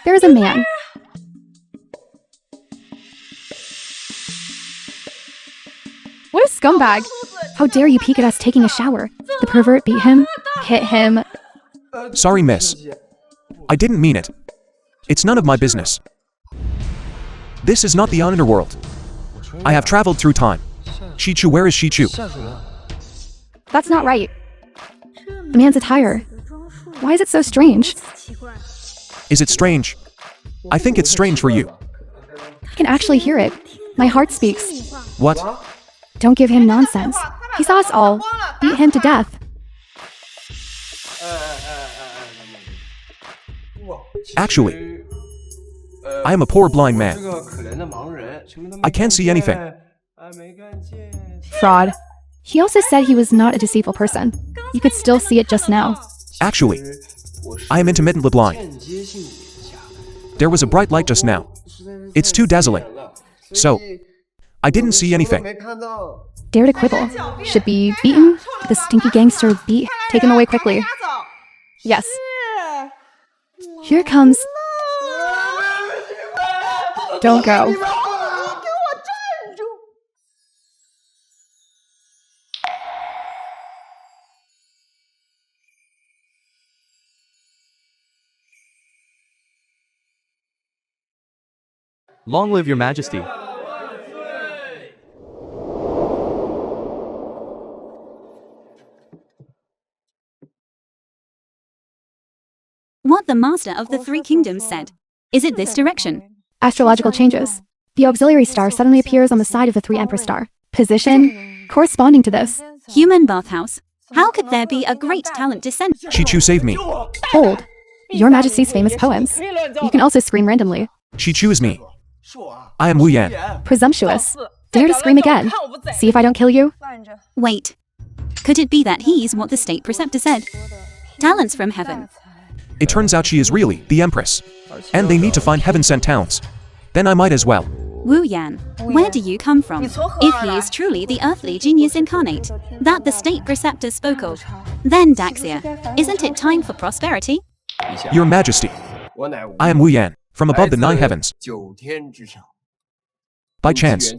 There is a man. What a scumbag! How dare you peek at us taking a shower? The pervert beat him, hit him. Sorry, miss. I didn't mean it. It's none of my business. This is not the underworld. I have traveled through time. Shichu, where is Shichu? That's not right. The man's attire. Why is it so strange? Is it strange? I think it's strange for you. I can actually hear it. My heart speaks. What? Don't give him nonsense. He saw us all. Beat him to death. Actually, I am a poor blind man. I can't see anything. Fraud. He also said he was not a deceitful person. You could still see it just now. Actually, I am intermittently blind. There was a bright light just now. It's too dazzling. So, I didn't see anything. Dare to quibble. Should be beaten? The stinky gangster beat. Take him away quickly. Yes. Here comes. Don't go. Long live your majesty. What the master of the three kingdoms said. Is it this direction? Astrological changes. The auxiliary star suddenly appears on the side of the three Empress star. Position corresponding to this. Human bathhouse. How could there be a great talent descent? Shichu, save me. Hold. Your Majesty's famous poems. You can also scream randomly. Shichu is me. I am Xuyên. Presumptuous. Dare to scream again. See if I don't kill you. Wait. Could it be that he's what the state preceptor said? Talents from heaven. It turns out she is really the Empress. And they need to find heaven-sent talents. Then I might as well. Xuyên, where do you come from? If he is truly the earthly genius incarnate that the state preceptor spoke of, then Daxia, isn't it time for prosperity? Your Majesty, I am Xuyên, from above the 9 heavens. By chance.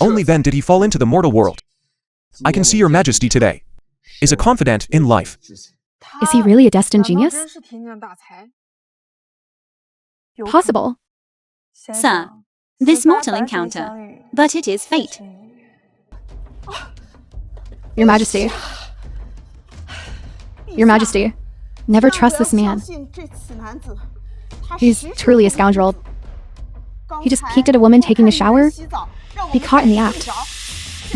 Only then did he fall into the mortal world. I can see your Majesty today is a confidant in life. Is he really a destined genius? Possible. Sir, this mortal encounter, but it is fate. Your Majesty. Your Majesty, never trust this man. He's truly a scoundrel. He just peeked at a woman taking a shower. Be caught in the act.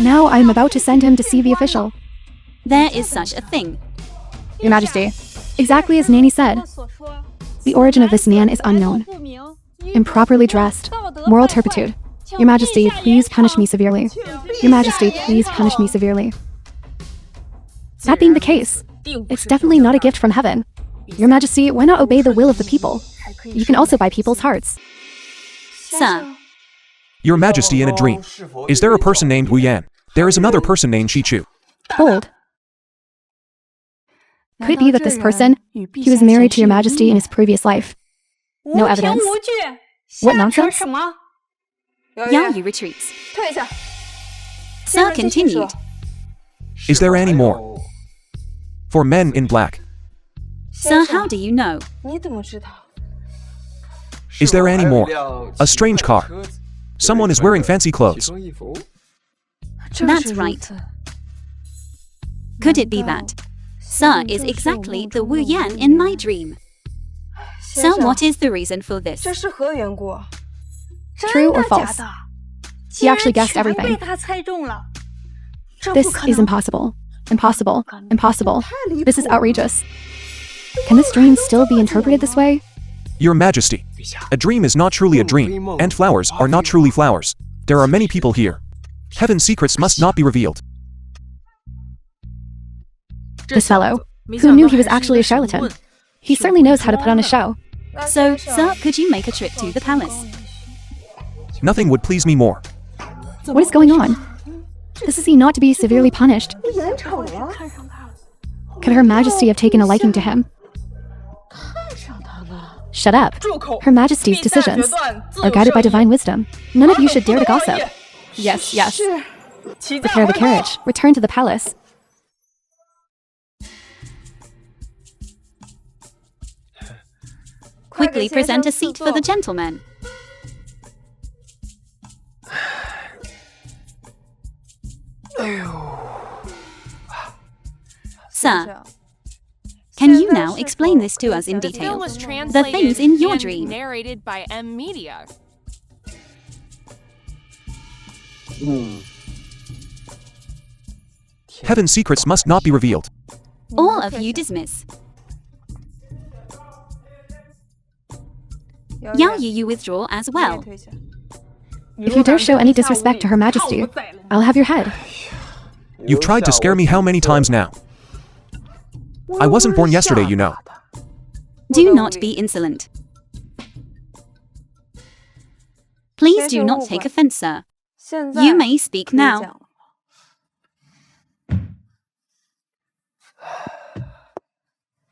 Now I am about to send him to see the official. There is such a thing. Your Majesty, exactly as Nanny said. The origin of this man is unknown. Improperly dressed. Moral turpitude. Your Majesty, please punish me severely. Your Majesty, please punish me severely. That being the case, it's definitely not a gift from heaven. Your Majesty, why not obey the will of the people? You can also buy people's hearts. Sir. Your Majesty, in a dream. Is there a person named Xuyên? There is another person named Shichu. Hold. Could it be that this person, he was married to your Majesty in his previous life? No evidence. What nonsense? Yao Yu retreats. Sir continued. Is there any more? For men in black. Sir, how do you know? Is there any more? A strange car. Someone is wearing fancy clothes. That's right. Could it be that? Sir is exactly the Xuyên in my dream. Sir, what is the reason for this? True or false? He actually guessed everything. This is impossible. Impossible. Impossible. This is outrageous. Can this dream still be interpreted this way? Your Majesty, a dream is not truly a dream, and flowers are not truly flowers. There are many people here. Heaven's secrets must not be revealed. This fellow, who knew he was actually a charlatan. He certainly knows how to put on a show. So, sir, could you make a trip to the palace? Nothing would please me more. What is going on? This is he not to be severely punished? Could Her Majesty have taken a liking to him? Shut up. Her Majesty's decisions are guided by divine wisdom. None of you should dare to gossip. Yes, yes. Prepare the carriage. Return to the palace. Quickly present a seat for the gentleman. Sir, can you now explain this to us in detail? The things in your dream. Narrated by M Media. Heaven's secrets must not be revealed. All of you dismiss. Yao Yu, you withdraw as well. If you dare show any disrespect to Her Majesty, I'll have your head. You've tried to scare me how many times now? I wasn't born yesterday, you know. Do not be insolent. Please do not take offense, sir. You may speak now.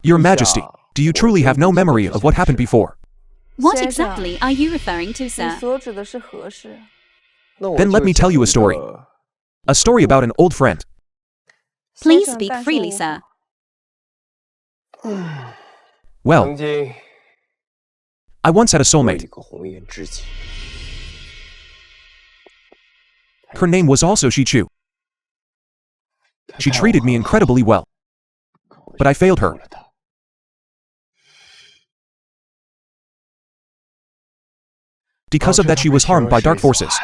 Your Majesty, do you truly have no memory of what happened before? What exactly are you referring to, sir? Then let me tell you a story. A story about an old friend. Please speak freely, sir. Well, I once had a soulmate. Her name was also Xuyên. She treated me incredibly well. But I failed her. Because of that, she was harmed by dark forces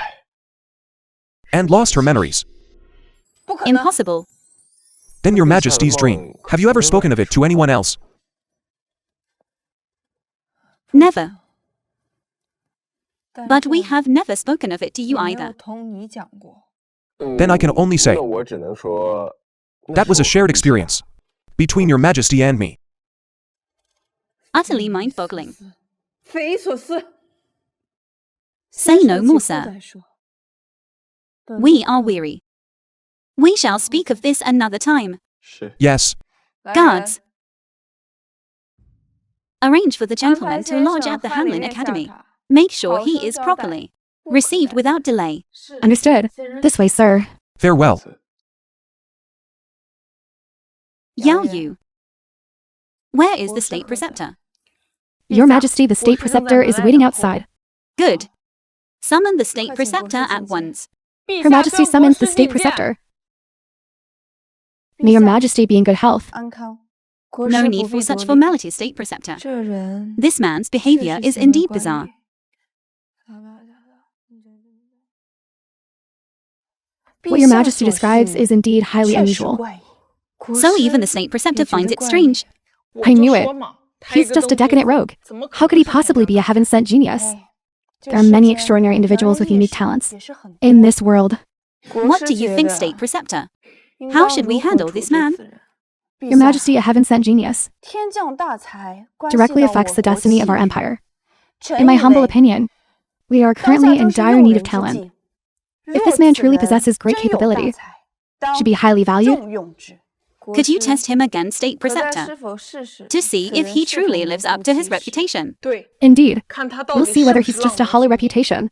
and lost her memories. Impossible. Then Your Majesty's dream. Have you ever spoken of it to anyone else? Never. But we have never spoken of it to you either. Then I can only say that was a shared experience between Your Majesty and me. Utterly mind-boggling. Say no more, sir. We are weary. We shall speak of this another time. Yes. Guards, arrange for the gentleman to lodge at the Hanlin Academy. Make sure he is properly received without delay. Understood. This way, sir. Farewell. Yao Yu, where is the state preceptor? Your Majesty, the state preceptor is waiting outside. Good. Summon the state preceptor at once. Her Majesty summons the state preceptor. May Your Majesty be in good health. No need for such formality, state preceptor. This man's behavior is indeed bizarre. What Your Majesty describes is indeed highly unusual. So even the state preceptor finds it strange. I knew it. He's just a decadent rogue. How could he possibly be a heaven-sent genius? There are many extraordinary individuals with unique talents in this world. What do you think, state preceptor? How should we handle this man? Your Majesty, a heaven-sent genius directly affects the destiny of our empire. In my humble opinion, we are currently in dire need of talent. If this man truly possesses great capability, should be highly valued. Could you test him again, state preceptor, to see if he truly lives up to his reputation? Indeed. We'll see whether he's just a hollow reputation.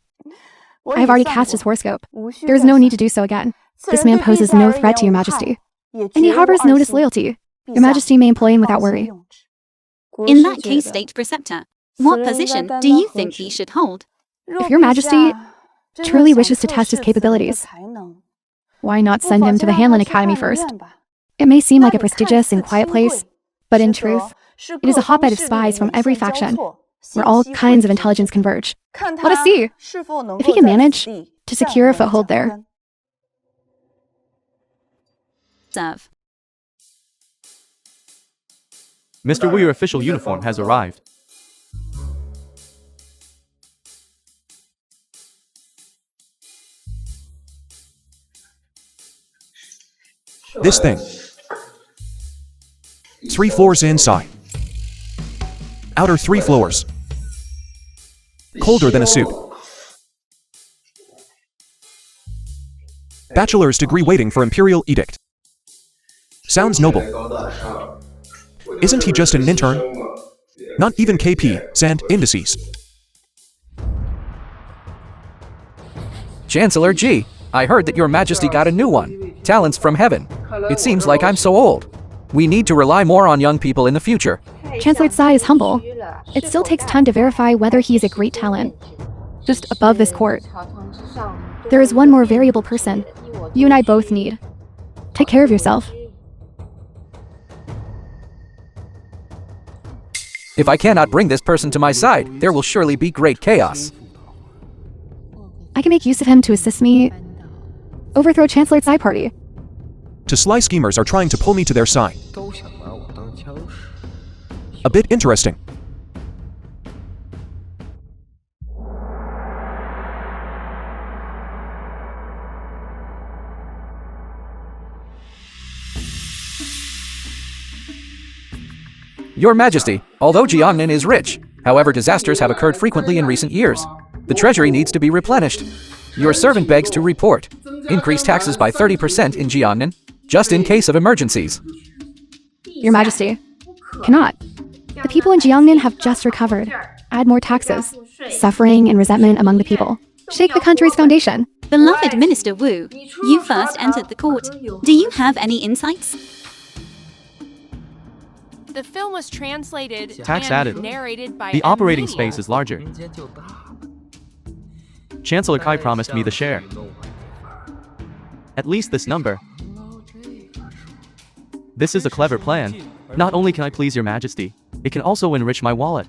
I have already cast his horoscope. There is no need to do so again. This man poses no threat to Your Majesty, and he harbors no disloyalty. Your Majesty may employ him without worry. In that case, state preceptor, what position do you think he should hold? If Your Majesty truly wishes to test his capabilities, why not send him to the Hanlin Academy first? It may seem like a prestigious and quiet place, but in truth, it is a hotbed of spies from every faction, where all kinds of intelligence converge. Let us see if he can manage to secure a foothold there. Serve. Mr. Wu, your official uniform has arrived. This thing. 3 floors inside. Outer 3 floors. Colder than a soup. Bachelor's degree waiting for imperial edict. Sounds noble. Isn't he just an intern? Not even KP, and indices. Chancellor G, I heard that your majesty got a new one. Talents from heaven. It seems like I'm so old. We need to rely more on young people in the future. Chancellor Tsai is humble. It still takes time to verify whether he is a great talent. Just above this court, there is one more variable person you and I both need. Take care of yourself. If I cannot bring this person to my side, there will surely be great chaos. I can make use of him to assist me overthrow Chancellor Tsai party. To sly schemers are trying to pull me to their side. A bit interesting. Your Majesty, although Xuyên is rich, however disasters have occurred frequently in recent years. The treasury needs to be replenished. Your servant begs to report. Increase taxes by 30% in Xuyên, just in case of emergencies. Your Majesty, cannot. The people in Xuyên have just recovered. Add more taxes. Suffering and resentment among the people. Shake the country's foundation. Beloved Minister Wu, you first entered the court. Do you have any insights? The film was translated Tax and added. narrated by The operating Media. space is larger. Chancellor Kai promised me the share. At least this number. This is a clever plan. Not only can I please your majesty, it can also enrich my wallet.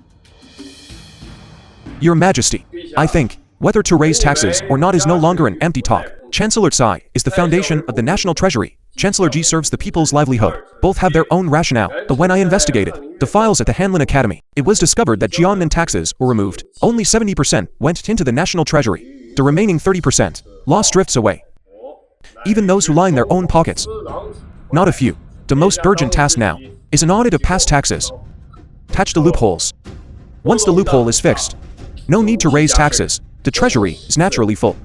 Your Majesty, I think, whether to raise taxes or not is no longer an empty talk. Chancellor Tsai is the foundation of the national treasury. Chancellor G serves the people's livelihood. Both have their own rationale. But when I investigated the files at the Hanlin Academy, it was discovered that Xuyên taxes were removed. Only 70% went into the national treasury. The remaining 30% lost drifts away. Even those who line their own pockets. Not a few. The most urgent task now is an audit of past taxes. Patch the loopholes. Once the loophole is fixed, no need to raise taxes. The treasury is naturally full.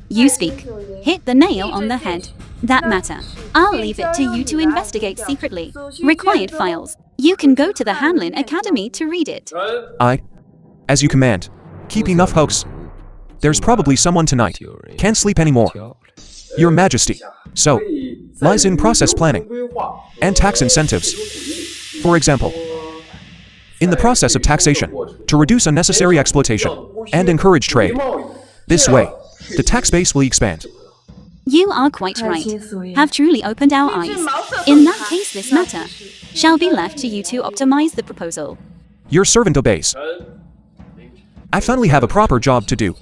You speak. Hit the nail on the head. That matter, I'll leave it to you to investigate secretly. Required files. You can go to the Hanlin Academy to read it. As you command. Keep enough hoax. There's probably someone tonight. Can't sleep anymore. Your Majesty. So, lies in process planning and tax incentives. For example, in the process of taxation, to reduce unnecessary exploitation and encourage trade. This way, the tax base will expand. You are quite right. Have truly opened our eyes. In that case, this matter shall be left to you to optimize the proposal. Your servant obeys. I finally have a proper job to do.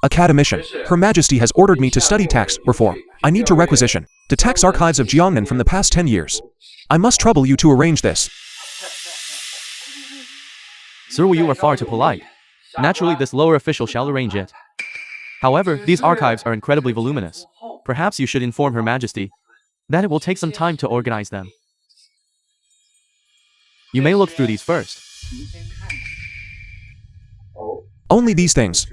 Academician, Her Majesty has ordered me to study tax reform. I need to requisition the tax archives of Xuyên from the past 10 years. I must trouble you to arrange this. Sir Wu, you are far too polite. Naturally, this lower official shall arrange it. However, these archives are incredibly voluminous. Perhaps you should inform Her Majesty that it will take some time to organize them. You may look through these first. Only these things.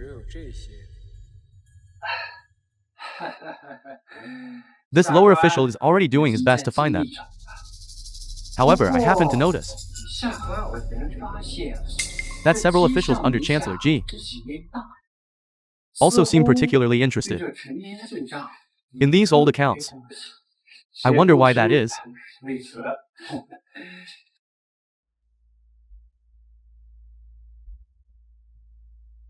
This lower official is already doing his best to find them. However, I happen to notice that several officials under Chancellor G also seem particularly interested in these old accounts. I wonder why that is.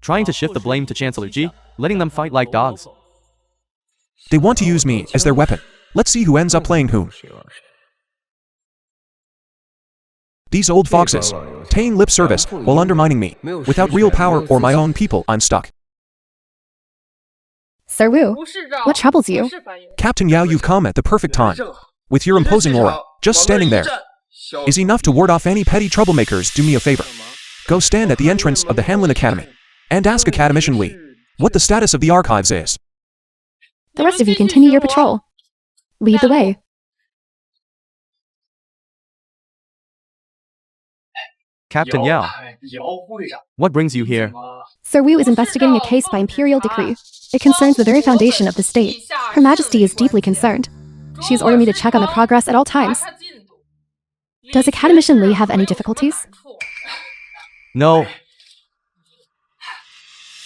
Trying to shift the blame to Chancellor G, letting them fight like dogs. They want to use me as their weapon. Let's see who ends up playing whom. These old foxes, paying lip service while undermining me. Without real power or my own people, I'm stuck. Sir Wu, what troubles you? Captain Yao, you've come at the perfect time. With your imposing aura, just standing there is enough to ward off any petty troublemakers. Do me a favor. Go stand at the entrance of the Hanlin Academy and ask Academician Li what the status of the archives is. The rest of you continue your patrol. Lead the way. Captain Yao, what brings you here? Sir Wu is investigating a case by imperial decree. It concerns the very foundation of the state. Her Majesty is deeply concerned. She has ordered me to check on the progress at all times. Does Academician Li have any difficulties? No.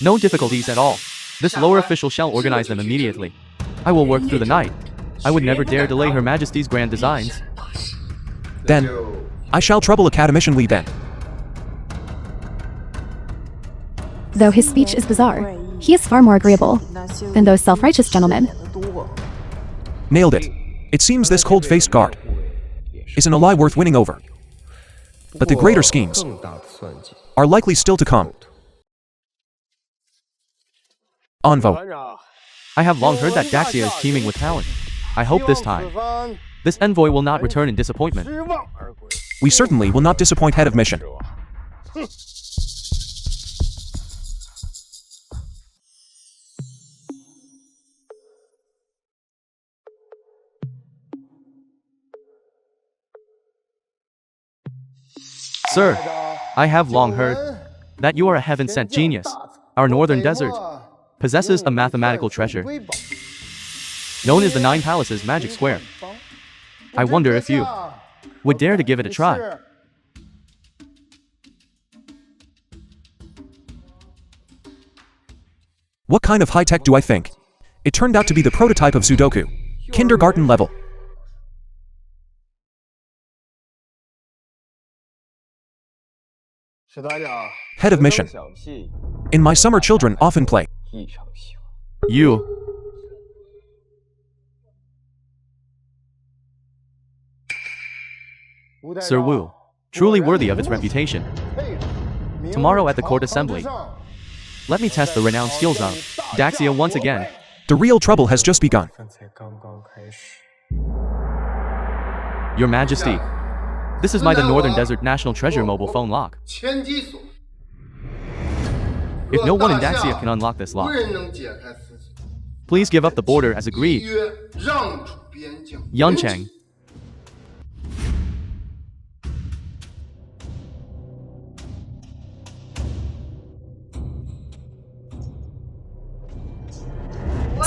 No difficulties at all. This lower official shall organize them immediately. I will work through the night. I would never dare delay Her Majesty's grand designs. Then, I shall trouble Academician Li then. Though his speech is bizarre, he is far more agreeable than those self-righteous gentlemen. Nailed it. It seems this cold-faced guard isn't a lie worth winning over. But the greater schemes are likely still to come. Envoy. I have long heard that Daxia is teeming with talent. I hope this time, this envoy will not return in disappointment. We certainly will not disappoint head of mission. Sir, I have long heard that you are a heaven-sent genius. Our northern desert possesses a mathematical treasure known as the Nine Palaces Magic Square. I wonder if you would dare to give it a try. What kind of high-tech do I think? It turned out to be the prototype of Sudoku. Kindergarten level. Head of mission. In my summer children often play. You. Sir Wu, truly worthy of its reputation. Tomorrow at the court assembly, let me test the renowned skills of Daxia once again. The real trouble has just begun. Your Majesty, this is the Northern Desert National Treasure mobile phone lock. If no one in Daxia can unlock this lock, please give up the border as agreed. Yuncheng.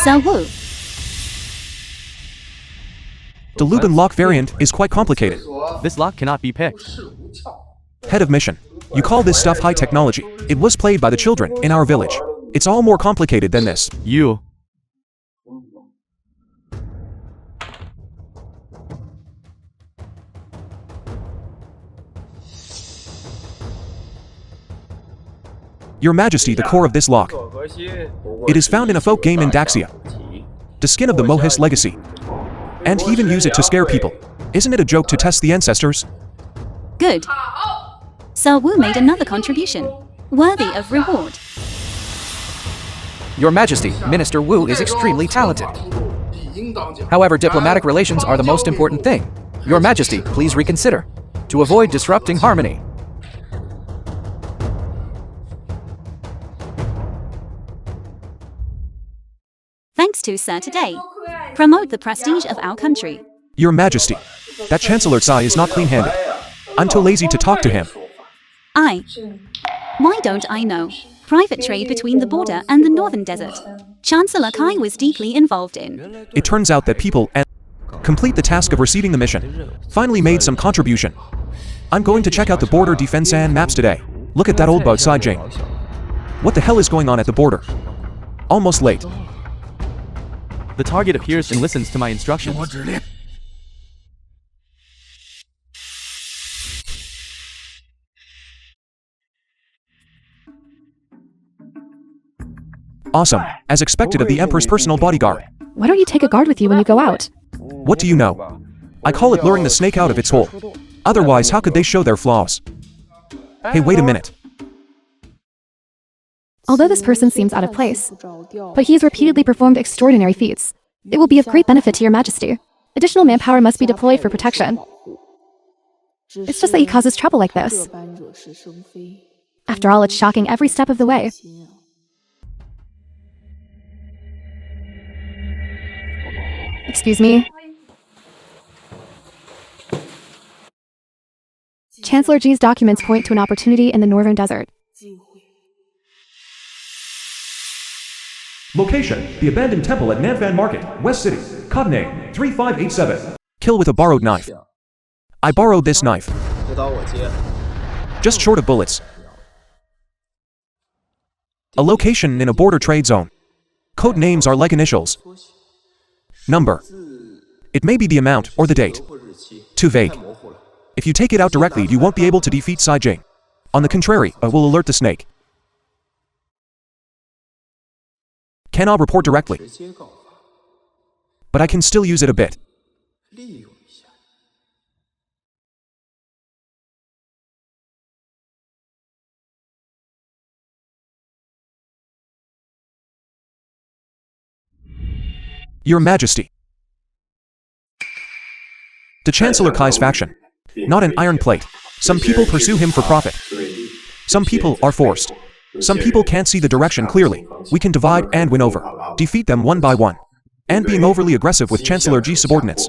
So Wu, The Lubin lock variant is quite complicated. This lock cannot be picked. Head of mission. You call this stuff high technology. It was played by the children in our village. It's all more complicated than this. You. Your Majesty, the core of this lock. It is found in a folk game in Daxia. The skin of the Mohis legacy. And he even use it to scare people. Isn't it a joke to test the ancestors? good. So Wu made another contribution, worthy of reward. Your Majesty, Minister Wu is extremely talented. However, diplomatic relations are the most important thing. Your Majesty, please reconsider, to avoid disrupting harmony. Thanks to Sir today. Promote the prestige of our country. Your Majesty, that Chancellor Xi is not clean-handed. I'm too lazy to talk to him. Why don't I know? Private trade between the border and the northern desert. Chancellor Kai was deeply involved in. It turns out that people and complete the task of receiving the mission. Finally made some contribution. I'm going to check out the border defense and maps today. Look at that old bug side Jane. What the hell is going on at the border? Almost late. The target appears and listens to my instructions. Awesome, as expected of the Empress' personal bodyguard. Why don't you take a guard with you when you go out? What do you know? I call it luring the snake out of its hole. Otherwise, how could they show their flaws? Hey, wait a minute. Although this person seems out of place, but he has repeatedly performed extraordinary feats. It will be of great benefit to your Majesty. Additional manpower must be deployed for protection. It's just that he causes trouble like this. After all, it's shocking every step of the way. Excuse me. Chancellor Ji's documents point to an opportunity in the northern desert. Location, the abandoned temple at Nanfan Market, West City. Codename, 3587. Kill with a borrowed knife. I borrowed this knife. 这刀我接。 Just short of bullets. A location in a border trade zone. Code names are like initials. Number. It may be the amount or the date. Too vague. If you take it out directly, you won't be able to defeat Xuyên. On the contrary, I will alert the snake. Cannot report directly. But I can still use it a bit. Your Majesty. The Chancellor Kai's faction. Not an iron plate. Some people pursue him for profit. Some people are forced. Some people can't see the direction clearly. We can divide and win over. Defeat them one by one. And being overly aggressive with Chancellor G's subordinates.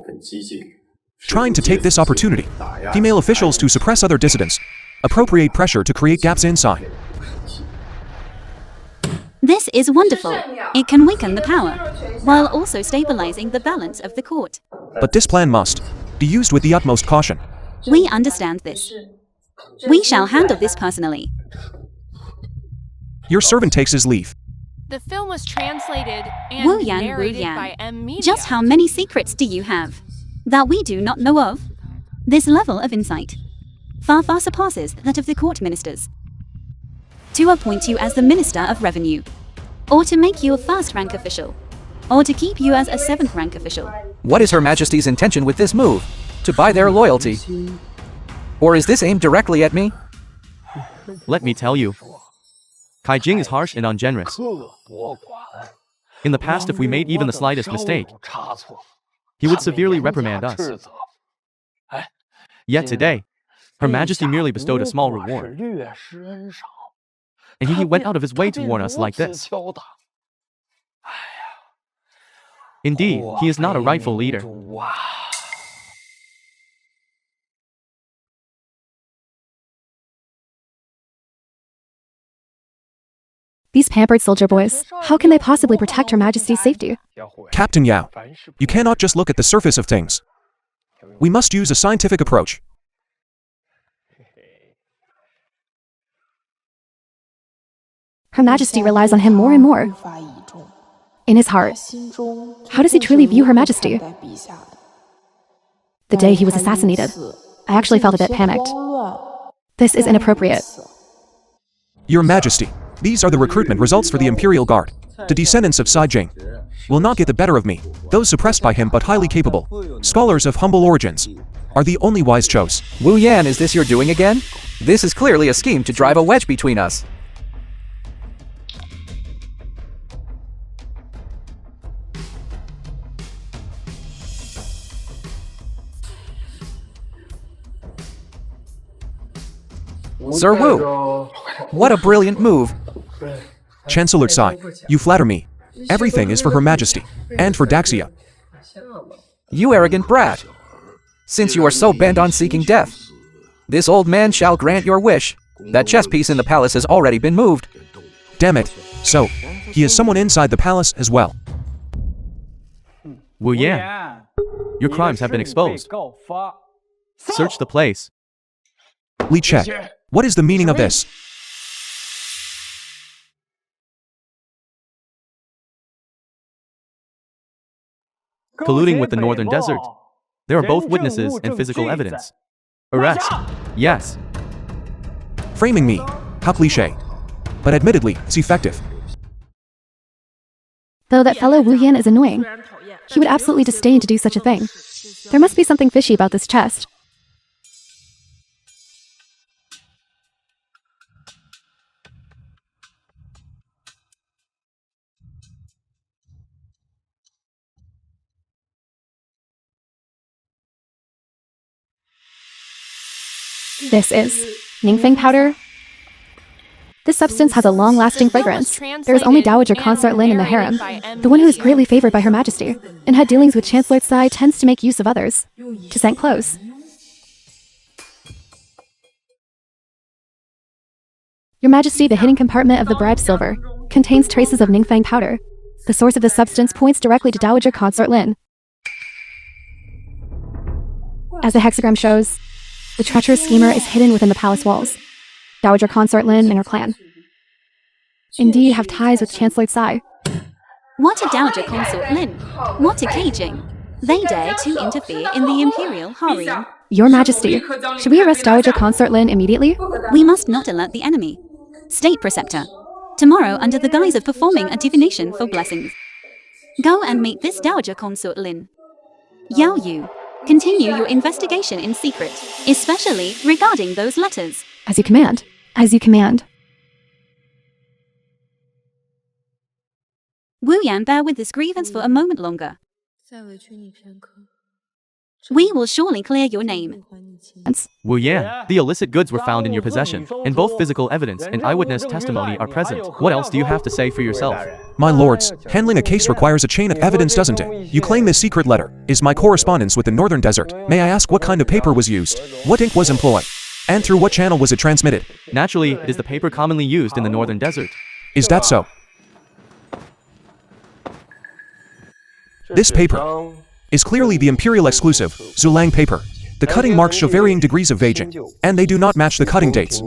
Trying to take this opportunity. Female officials to suppress other dissidents. Appropriate pressure to create gaps inside. This is wonderful. It can weaken the power, while also stabilizing the balance of the court. But this plan must be used with the utmost caution. We understand this. We shall handle this personally. Your servant takes his leave. The film was translated and Xuyên, narrated Xuyên. by M Media. Just how many secrets do you have that we do not know of? This level of insight far surpasses that of the court ministers. To appoint you as the Minister of Revenue, or to make you a first-rank official, or to keep you as a seventh-rank official. What is Her Majesty's intention with this move? To buy their loyalty? Or is this aimed directly at me? Let me tell you. Kai Jing is harsh and ungenerous. In the past, if we made even the slightest mistake, he would severely reprimand us. Yet today, Her Majesty merely bestowed a small reward. And he went out of his way to warn us like this. Indeed, he is not a rightful leader. These pampered soldier boys, how can they possibly protect Her Majesty's safety? Captain Yao, you cannot just look at the surface of things. We must use a scientific approach. Her Majesty relies on him more and more. In his heart, how does he truly view Her Majesty? The day he was assassinated, I actually felt a bit panicked. This is inappropriate. Your Majesty, these are the recruitment results for the Imperial Guard. The descendants of Xuyên will not get the better of me. Those suppressed by him but highly capable, scholars of humble origins, are the only wise choice. Xuyên, is this your doing again? This is clearly a scheme to drive a wedge between us. Sir Wu, what a brilliant move. Chancellor Xi, you flatter me. Everything is for Her Majesty, and for Daxia. You arrogant brat. Since you are so bent on seeking death, this old man shall grant your wish. That chess piece in the palace has already been moved. Damn it. So, he is someone inside the palace as well. Xuyên, your crimes have been exposed. Search the place. Li Che, what is the meaning of this? Colluding with the northern desert. There are both witnesses and physical evidence. Arrest. Yes. Framing me. How cliché. But admittedly, it's effective. Though that fellow Xuyên is annoying, he would absolutely disdain to do such a thing. There must be something fishy about this chest. This is Ningfeng powder. This substance has a long-lasting fragrance. There is only Dowager Consort Lin in the harem, the one who is greatly favored by Her Majesty, and had dealings with Chancellor Tsai tends to make use of others to scent clothes. Your Majesty, the hidden compartment of the bribe silver contains traces of Ningfeng powder. The source of the substance points directly to Dowager Consort Lin. As the hexagram shows, the treacherous schemer is hidden within the palace walls. Dowager Consort Lin and her clan indeed have ties with Chancellor Xi. What a Dowager Consort Lin! What a caging! They dare to interfere in the imperial harem. Your Majesty, should we arrest Dowager Consort Lin immediately? We must not alert the enemy. State Preceptor. Tomorrow, under the guise of performing a divination for blessings, go and meet this Dowager Consort Lin. Yao Yu, continue your investigation in secret, especially regarding those letters. As you command. As you command. Wu Yan, bear with this grievance for a moment longer. We will surely clear your name. Xuyên, the illicit goods were found in your possession, and both physical evidence and eyewitness testimony are present. What else do you have to say for yourself? My lords, handling a case requires a chain of evidence, doesn't it? You claim this secret letter is my correspondence with the Northern Desert. May I ask what kind of paper was used? What ink was employed? And through what channel was it transmitted? Naturally, it is the paper commonly used in the Northern Desert. Is that so? This paper is clearly the imperial exclusive Zulang paper. The cutting marks show varying degrees of aging, and they do not match the cutting dates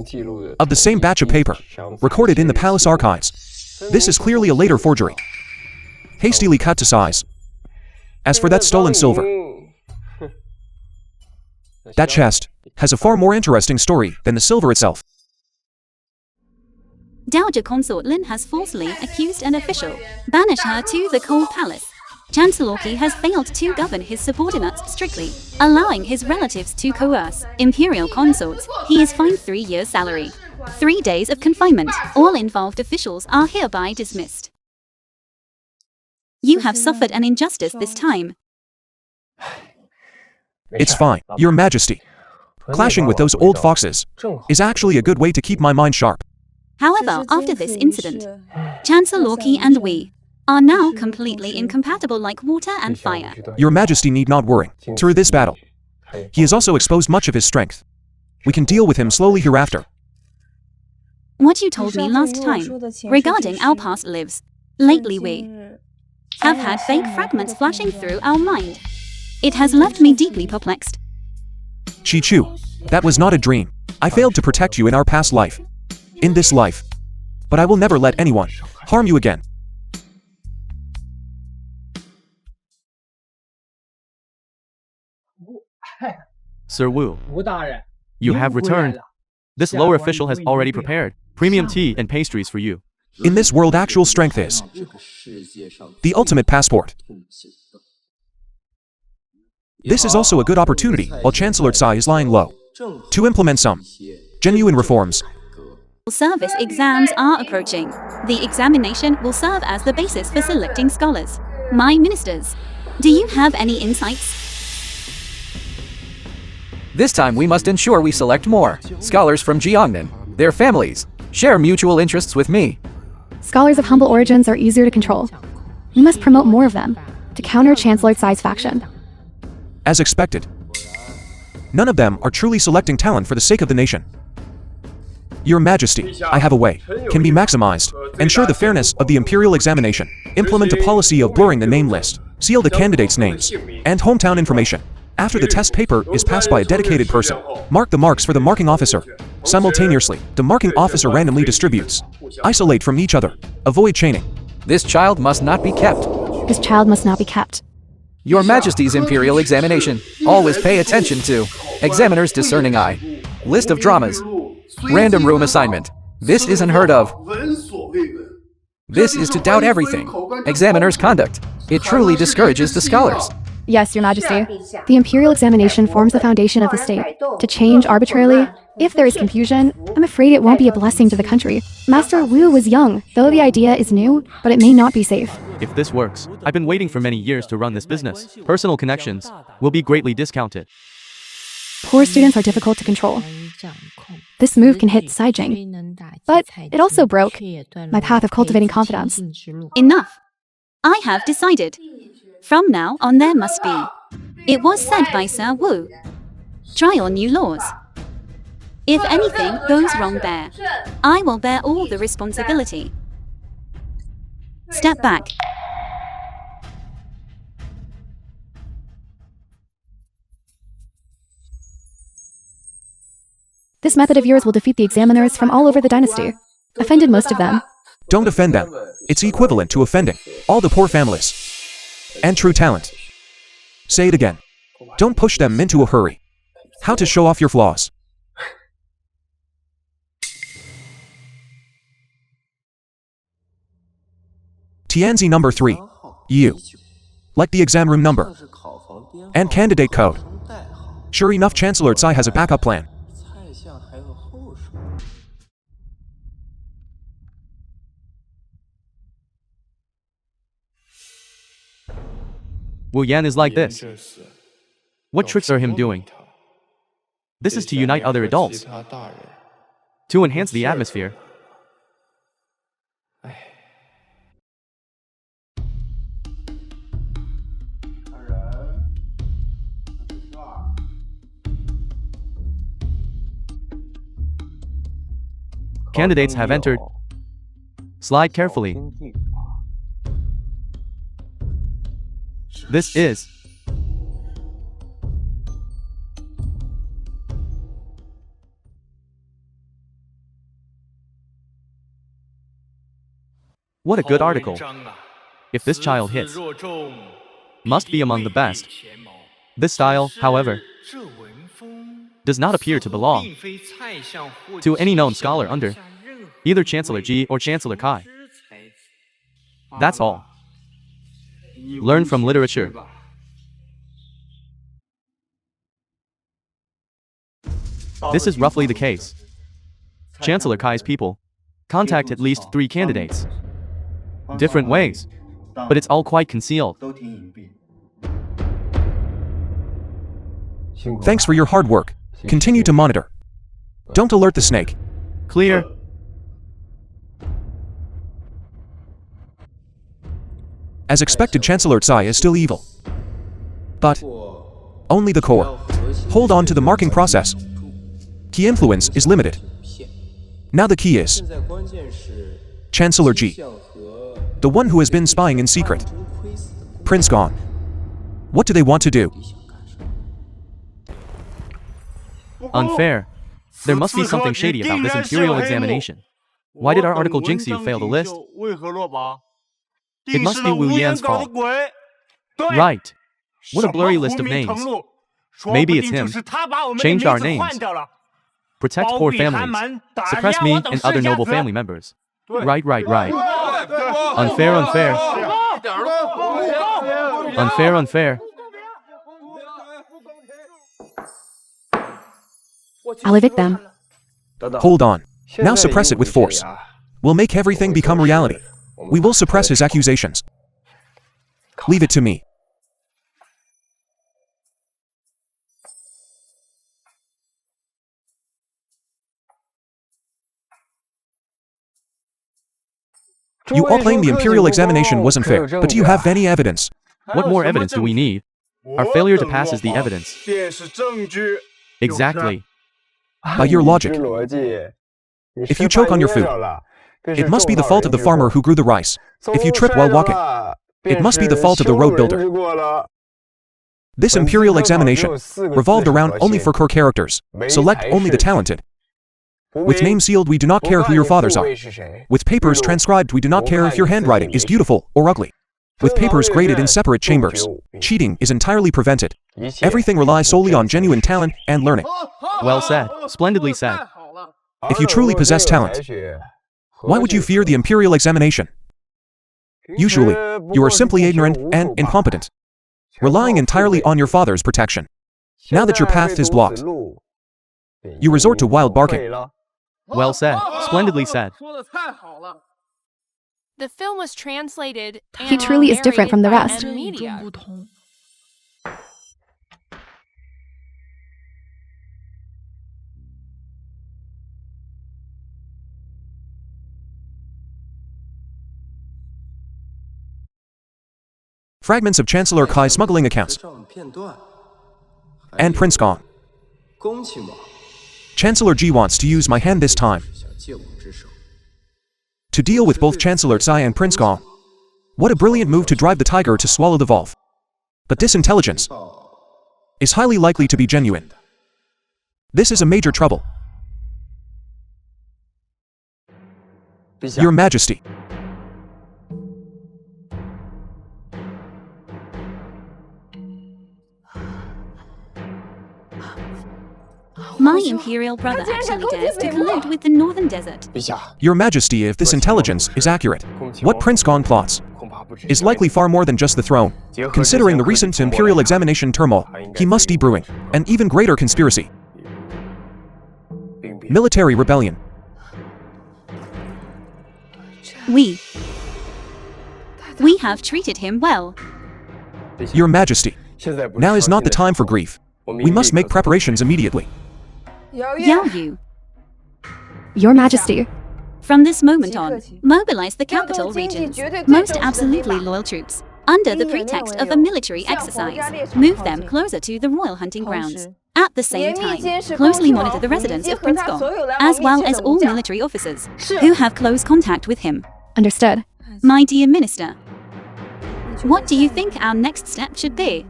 of the same batch of paper recorded in the palace archives. This is clearly a later forgery, hastily cut to size. As for that stolen silver, that chest has a far more interesting story than the silver itself. Dowager Consort Lin has falsely accused an official. Banish her to the cold palace. Chancellor Qi has failed to govern his subordinates strictly, allowing his relatives to coerce imperial consorts. He is fined 3 years' salary, 3 days of confinement. All involved officials are hereby dismissed. You have suffered an injustice this time. It's fine, Your Majesty. Clashing with those old foxes is actually a good way to keep my mind sharp. However, after this incident, Chancellor Qi and we are now completely incompatible like water and fire. Your Majesty need not worry. Through this battle, he has also exposed much of his strength. We can deal with him slowly hereafter. What you told me last time regarding our past lives. Lately we have had fake fragments flashing through our mind. It has left me deeply perplexed. Chi-Chu, that was not a dream. I failed to protect you in our past life. In this life. But I will never let anyone harm you again. Sir Wu, you have returned. This lower official has already prepared premium tea and pastries for you. In this world, actual strength is the ultimate passport. This is also a good opportunity, while Chancellor Xi is lying low, to implement some genuine reforms. Service exams are approaching. The examination will serve as the basis for selecting scholars. My ministers, do you have any insights? This time we must ensure we select more scholars from Jiangnan, their families, share mutual interests with me. Scholars of humble origins are easier to control. We must promote more of them to counter Chancellor Xi's faction. As expected, none of them are truly selecting talent for the sake of the nation. Your Majesty, I have a way, can be maximized, ensure the fairness of the imperial examination, implement a policy of blurring the name list, seal the candidates' names, and hometown information. After the test paper is passed by a dedicated person, mark the marks for the marking officer. Simultaneously, the marking officer randomly distributes. Isolate from each other. Avoid chaining. This child must not be kept. This child must not be kept. Your Majesty's imperial examination. Always pay attention to examiner's discerning eye. List of dramas. Random room assignment. This is unheard of. This is to doubt everything. Examiner's conduct. It truly discourages the scholars. Yes, Your Majesty. The imperial examination forms the foundation of the state. To change arbitrarily, if there is confusion, I'm afraid it won't be a blessing to the country. Master Wu was young, though the idea is new, but it may not be safe. If this works, I've been waiting for many years to run this business. Personal connections will be greatly discounted. Poor students are difficult to control. This move can hit Saijing, but it also broke my path of cultivating confidence. Enough. I have decided. From now on there must be. It was said by Sir Wu. Trial new laws. If anything goes wrong there, I will bear all the responsibility. Step back. This method of yours will defeat the examiners from all over the dynasty. Offended most of them. Don't offend them. It's equivalent to offending all the poor families and true talent. Say it again. Don't push them into a hurry. How to show off your flaws. Tianzi number 3. You. Like the exam room number and candidate code. Sure enough, Chancellor Tsai has a backup plan. Xuyên is like this. What tricks are him doing? This is to unite other adults, to enhance the atmosphere. Candidates have entered. Slide carefully. This is what a good article. If this child hits, must be among the best. This style, however, does not appear to belong to any known scholar under either Chancellor Ji or Chancellor Kai. That's all. Learn from literature. This is roughly the case. Chancellor Kai's people contact at least 3 candidates. Different ways, but it's all quite concealed. Thanks for your hard work. Continue to monitor. Don't alert the snake. Clear. As expected, Chancellor Tsai is still evil. But only the core. Hold on to the marking process. Key influence is limited. Now the key is Chancellor Ji, the one who has been spying in secret. Prince gone. What do they want to do? Unfair. There must be something shady about this imperial examination. Why did our article jinx you fail the list? It must be Xuyin's fault. Right. What a blurry list of names. Maybe it's him. Changed our names. Protect poor families. Suppress me and other noble family members. Right. Unfair. Unfair. I'll evict them. Hold on. Now suppress it with force. We'll make everything become reality. We will suppress his accusations. Leave it to me. You all claim the imperial examination wasn't fair, but do you have any evidence? What more evidence do we need? Our failure to pass is the evidence. Exactly. By your logic, if you choke on your food, it must be the fault of the farmer who grew the rice. If you trip while walking, it must be the fault of the road builder. This imperial examination revolved around only for core characters. Select only the talented. With names sealed, we do not care who your fathers are. With papers transcribed, we do not care if your handwriting is beautiful or ugly. With papers graded in separate chambers, cheating is entirely prevented. Everything relies solely on genuine talent and learning. Well said. Splendidly said. If you truly possess talent, why would you fear the imperial examination? Usually, you are simply ignorant and incompetent, relying entirely on your father's protection. Now that your path is blocked, you resort to wild barking. Well said. Splendidly said. The film was translated and He truly is different from the rest. media. Fragments of Chancellor Kai smuggling accounts. And Prince gone. Chancellor Ji wants to use my hand this time to deal with both Chancellor Tsai and Prince Gong. What a brilliant move to drive the tiger to swallow the wolf. But this intelligence is highly likely to be genuine. This is a major trouble. Your Majesty. My imperial brother actually dares to collude with the northern desert. Your Majesty, if this intelligence is accurate, what Prince Gong plots is likely far more than just the throne. Considering the recent imperial examination turmoil, he must be brewing an even greater conspiracy. Military rebellion. We have treated him well. Your Majesty, now is not the time for grief. We must make preparations immediately. Yao Yu, Your Majesty. from this moment on, mobilize the capital region's most absolutely loyal troops. Under the pretext of a military exercise, move them closer to the royal hunting grounds. At the same time, closely monitor the residence of Prince Gong, as well as all military officers who have close contact with him. Understood. My dear Minister, what do you think our next step should be?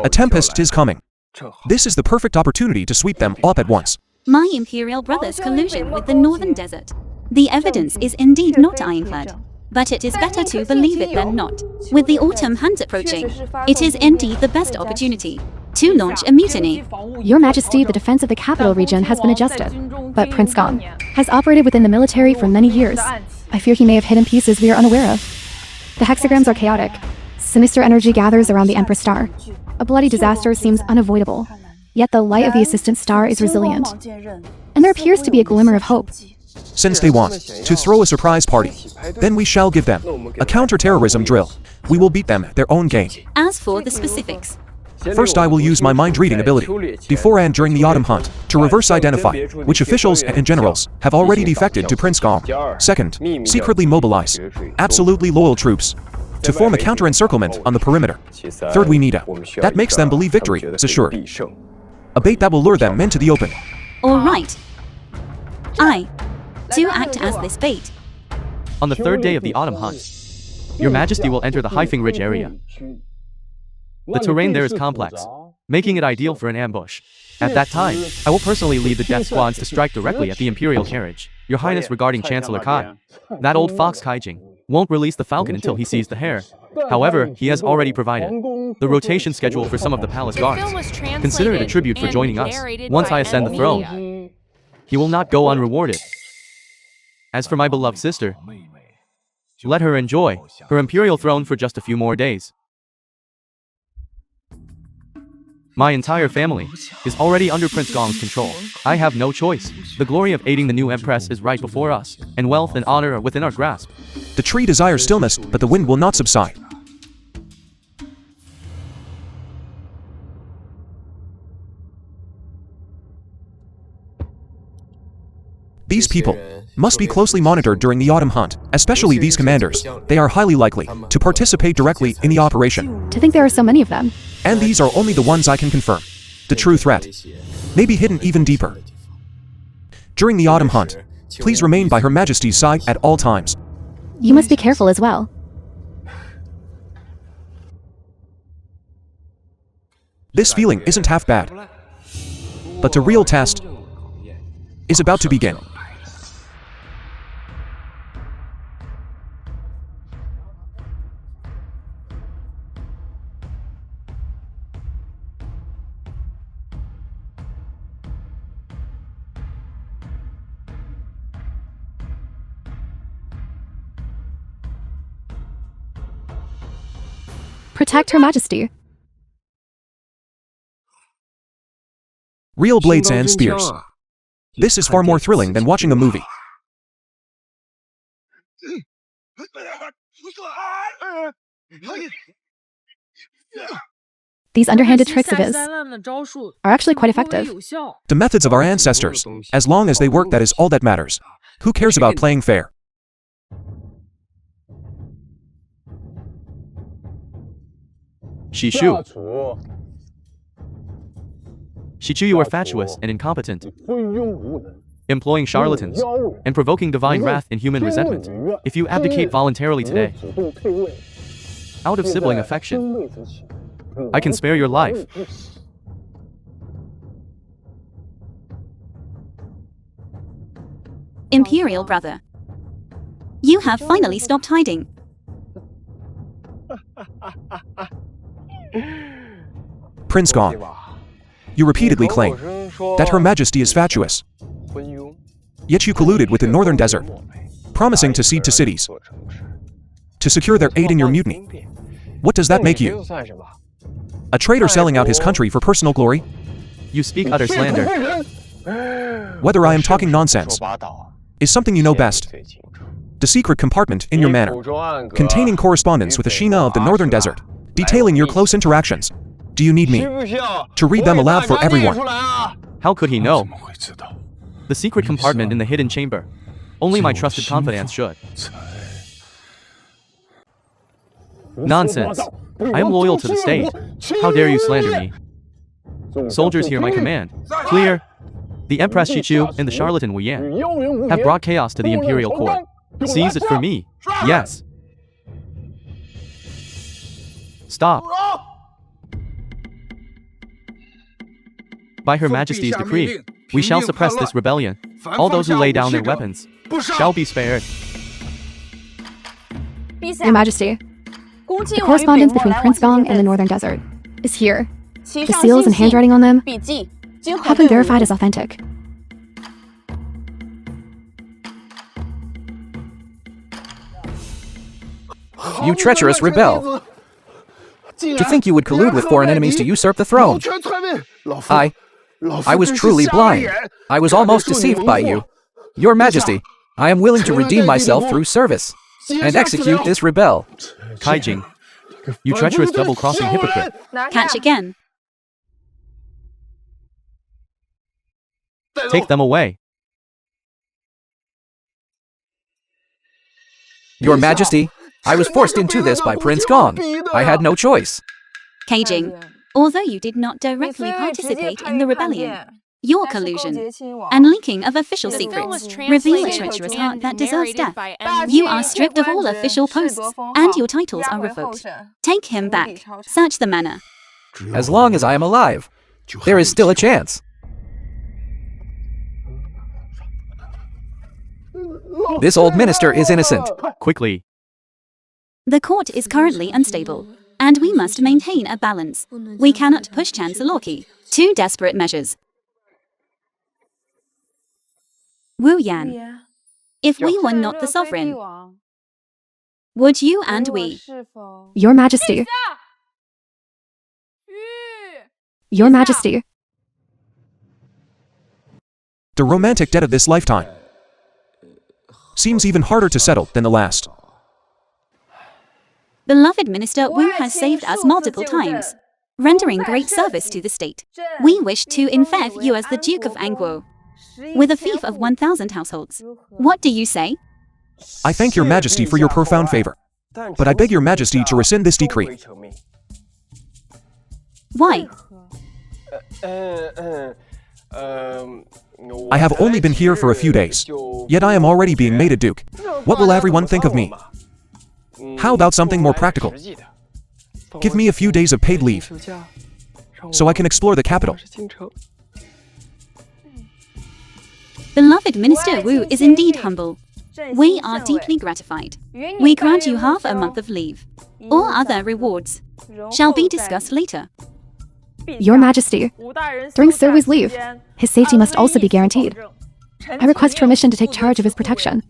A tempest is coming. This is the perfect opportunity to sweep them up at once. My imperial brother's collusion with the northern desert. The evidence is indeed not ironclad, but it is better to believe it than not. With the autumn hunt approaching, it is indeed the best opportunity to launch a mutiny. Your Majesty, the defense of the capital region has been adjusted, but Prince Gong has operated within the military for many years. I fear he may have hidden pieces we are unaware of. The hexagrams are chaotic. Sinister energy gathers around the Empress star. A bloody disaster seems unavoidable. Yet the light of the assistant star is resilient. And there appears to be a glimmer of hope. Since they want to throw a surprise party, then we shall give them a counter-terrorism drill. We will beat them at their own game. As for the specifics, First, I will use my mind-reading ability, before and during the autumn hunt, to reverse identify which officials and generals have already defected to Prince Gong. Second, secretly mobilize absolutely loyal troops to form a counter-encirclement on the perimeter. Third, we need a that makes them believe victory is assured. A bait that will lure them into the open. all right. To act as this bait. On the third day of the autumn hunt, Your Majesty will enter the Haifeng Ridge area. The terrain there is complex, making it ideal for an ambush. At that time, I will personally lead the death squads to strike directly at the Imperial carriage. Your Highness, regarding Chancellor Kai, that old fox Kaijing won't release the falcon until he sees the hare. However, he has already provided the rotation schedule for some of the palace guards. Consider it a tribute for joining us. Once I ascend the throne, he will not go unrewarded. As for my beloved sister, let her enjoy her imperial throne for just a few more days. My entire family is already under Prince Gong's control. I have no choice. The glory of aiding the new Empress is right before us, and wealth and honor are within our grasp. The tree desires stillness, but the wind will not subside. These people must be closely monitored during the autumn hunt, especially these commanders. They are highly likely to participate directly in the operation. To think there are so many of them. And these are only the ones I can confirm. The true threat may be hidden even deeper. During the autumn hunt, please remain by Her Majesty's side at all times. You must be careful as well. This feeling isn't half bad. But the real test is about to begin. Protect Her Majesty. Real blades and spears. This is far more thrilling than watching a movie. These underhanded tricks of his are actually quite effective. The methods of our ancestors, as long as they work, that is all that matters. Who cares about playing fair? Shishu, you are fatuous and incompetent, employing charlatans and provoking divine wrath and human resentment. If you abdicate voluntarily today, out of sibling affection, I can spare your life. Imperial brother. You have finally stopped hiding. Prince Gong, you repeatedly claim that Her Majesty is fatuous. Yet you colluded with the Northern Desert, promising to cede to cities, to secure their aid in your mutiny. What does that make you? A traitor selling out his country for personal glory? You speak utter slander. Whether I am talking nonsense is something you know best. The secret compartment in your manor, containing correspondence with the Shina of the Northern Desert, detailing your close interactions. Do you need me to read them aloud for everyone? How could he know? The secret compartment in the hidden chamber. Only my trusted confidants should. Nonsense. I am loyal to the state. How dare you slander me? Soldiers hear my command. Clear. The Empress Xuyên and the charlatan Xuyên have brought chaos to the imperial court. Seize it for me. Yes. Stop. By Her Majesty's decree, we shall suppress this rebellion. All those who lay down their weapons shall be spared. Your Majesty, the correspondence between Prince Gong and the Northern Desert is here. The seals and handwriting on them have been verified as authentic. You treacherous rebel! To think you would collude with foreign enemies to usurp the throne! I was truly blind. I was almost deceived by you. Your Majesty, I am willing to redeem myself through service and execute this rebel. Kaijing, you treacherous double-crossing hypocrite. Catch again. Take them away. Your Majesty, I was forced into this by Prince Gong. I had no choice. Kaijing, although you did not directly participate in the rebellion, your collusion and leaking of official secrets reveal a treacherous heart that deserves death. You are stripped of all official posts, and your titles are revoked. Take him back. Search the manor. As long as I am alive, there is still a chance. This old minister is innocent. Quickly. The court is currently unstable, and we must maintain a balance. We cannot push Chancellor to desperate measures. Wu Yan, if we were not the sovereign, would you and we? Your Majesty. Your Majesty. The romantic debt of this lifetime seems even harder to settle than the last. Beloved Minister Wu has saved us multiple times, rendering great service to the state. We wish to infer you as the Duke of Anguo, with a fief of 1,000 households. What do you say? I thank your Majesty for your profound favor, but I beg your Majesty to rescind this decree. Why? I have only been here for a few days, yet I am already being made a duke. What will everyone think of me? How about something more practical? Give me a few days of paid leave, so I can explore the capital. Beloved Minister Wu is indeed humble. We are deeply gratified. We grant you half a month of leave. All other rewards shall be discussed later. Your Majesty, during Sir Wu's leave, his safety must also be guaranteed. I request permission to take charge of his protection.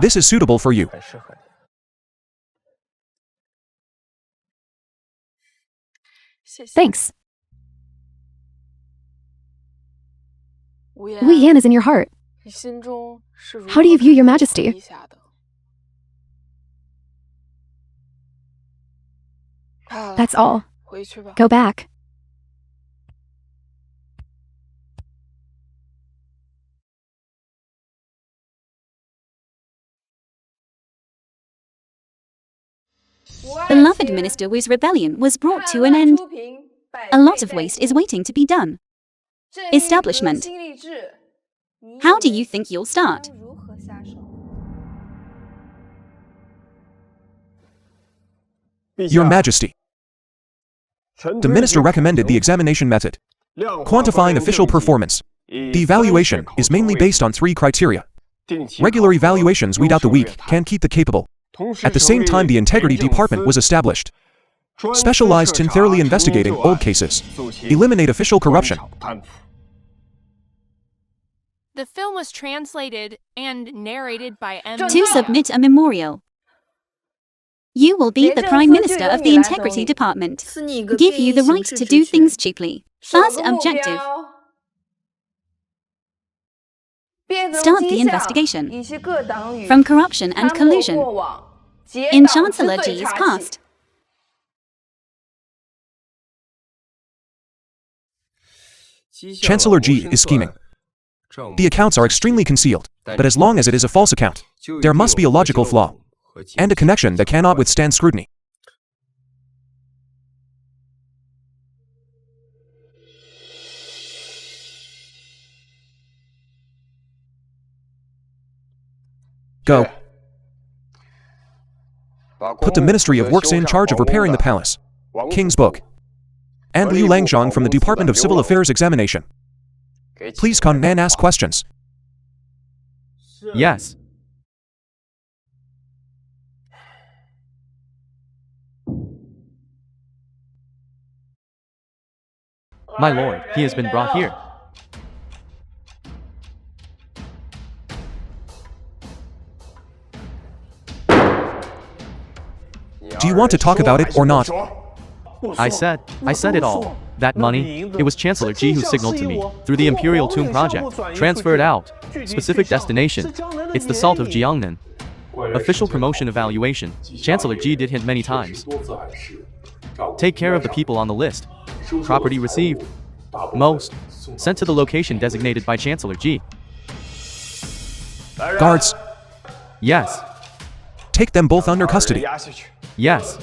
This is suitable for you. Thanks. Wu Yan is in your heart. How do you view your Majesty? That's all. Go back. Beloved Minister Wu's rebellion was brought to an end. A lot of waste is waiting to be done. Establishment. How do you think you'll start? Your Majesty. The minister recommended the examination method. Quantifying official performance. The evaluation is mainly based on 3 criteria. Regular evaluations weed out the weak, can keep the capable. At the same time, the integrity department was established. Specialized in thoroughly investigating old cases. Eliminate official corruption. The film was translated and narrated by To submit a memorial. You will be the Prime Minister of the Integrity Department. Give you the right to do things cheaply. First objective. Start the investigation from corruption and collusion in Chancellor Ji's past. Chancellor Ji is scheming. The accounts are extremely concealed, but as long as it is a false account, there must be a logical flaw and a connection that cannot withstand scrutiny. Go. Put the Ministry of Works in charge of repairing the palace. King's Book. And Liu Langzhang from the Department of Civil Affairs examination. Please come and ask questions. Yes. My lord, he has been brought here. Do you want to talk about it or not? I said it all. That money, it was Chancellor Ji who signaled to me, through the Imperial Tomb project, transferred out. Specific destination. It's the salt of Jiangnan. Official promotion evaluation. Chancellor Ji did hint many times. Take care of the people on the list. Property received. Most. Sent to the location designated by Chancellor Ji. Guards, Yes. take them both under custody. Yes.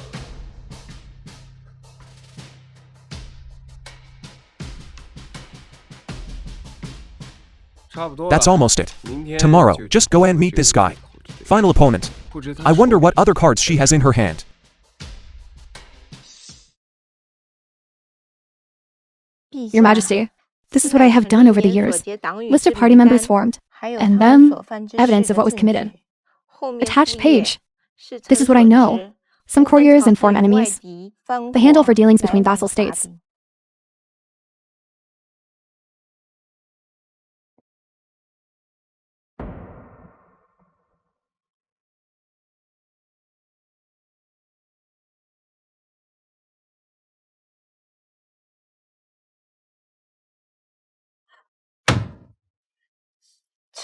That's almost it. Tomorrow, just go and meet this guy. Final opponent. I wonder what other cards she has in her hand. Your Majesty, this is what I have done over the years. List of party members formed, and then evidence of what was committed. Attached page. This is what I know. Some courtiers and foreign enemies. The handle for dealings between vassal states.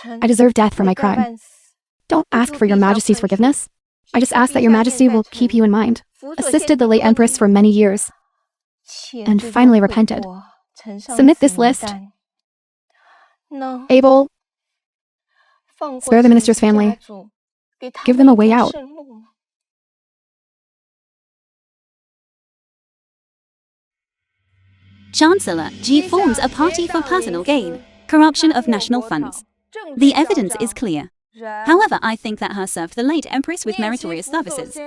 I deserve death for my crime. Don't ask for your Majesty's forgiveness. I just ask that your Majesty will keep you in mind. Assisted the late Empress for many years, and finally repented. Submit this list. Abel, spare the minister's family. Give them a way out. Chancellor Ji forms a party for personal gain. Corruption of national funds. The evidence is clear. However, I think that her served the late Empress with meritorious services.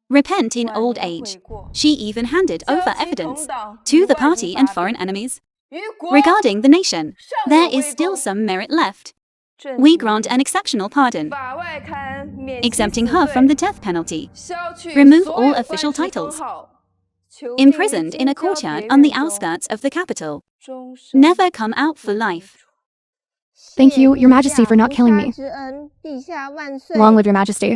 Repent in old age. She even handed over evidence to the party and foreign enemies. Regarding the nation, there is still some merit left. We grant an exceptional pardon, exempting her from the death penalty. Remove all official titles. Imprisoned in a courtyard on the outskirts of the capital. Never come out for life. Thank you, Your Majesty, for not killing me. Long live Your Majesty.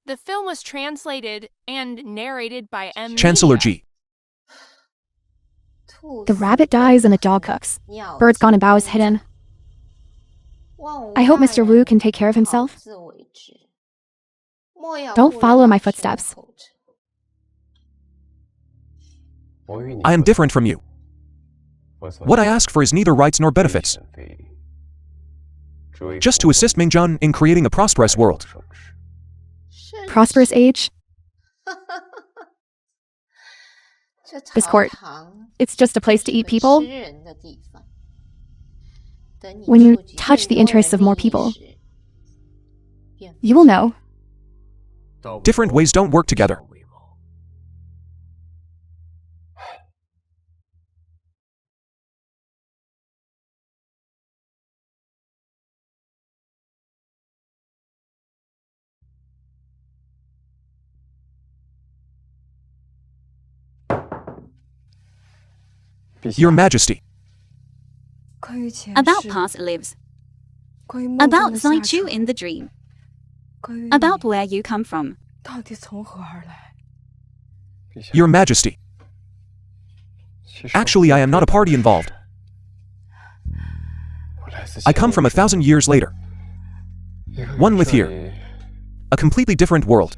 The film was translated and narrated by Chancellor Ji. The rabbit dies and the dog cooks. Birds gone and boughs hidden. I hope Mr. Wu can take care of himself. Don't follow in my footsteps. I am different from you. What I ask for is neither rights nor benefits. Just to assist Mingjun in creating a prosperous world. Prosperous age? This court. It's just a place to eat people. When you touch the interests of more people, you will know. Different ways don't work together. Your Majesty. About past lives. About Xuyên in the dream. About where you come from. Your Majesty. Actually, I am not a party involved. I come from 1,000 years later. One with here. A completely different world.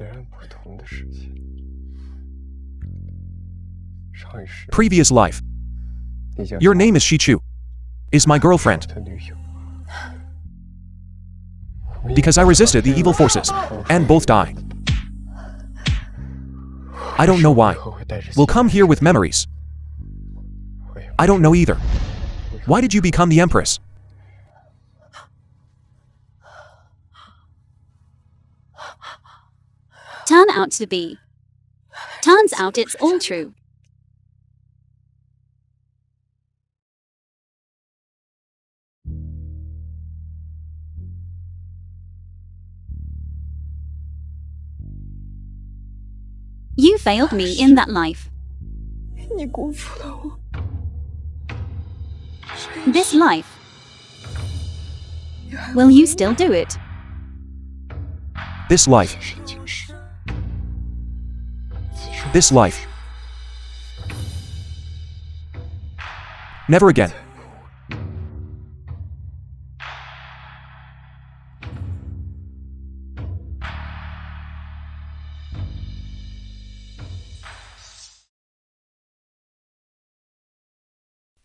Previous life. Your name is Shichu. Is my girlfriend. Because I resisted the evil forces, and both die. I don't know why. We'll come here with memories. I don't know either. Why did you become the Empress? Turn out to be. Turns out it's all true. You failed me in that life. This life. Will you still do it? This life. This life. Never again.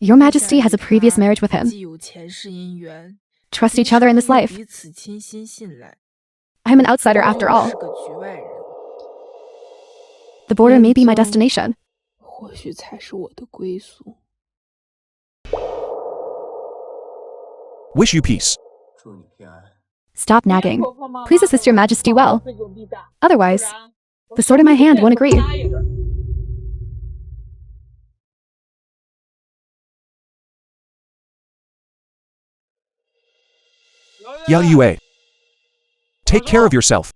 Your Majesty has a previous marriage with him. Trust each other in this life. I'm an outsider after all. The border may be my destination. Wish you peace. Stop nagging. Please assist your Majesty well. Otherwise, the sword in my hand won't agree. Yao Yue. Take care of yourself.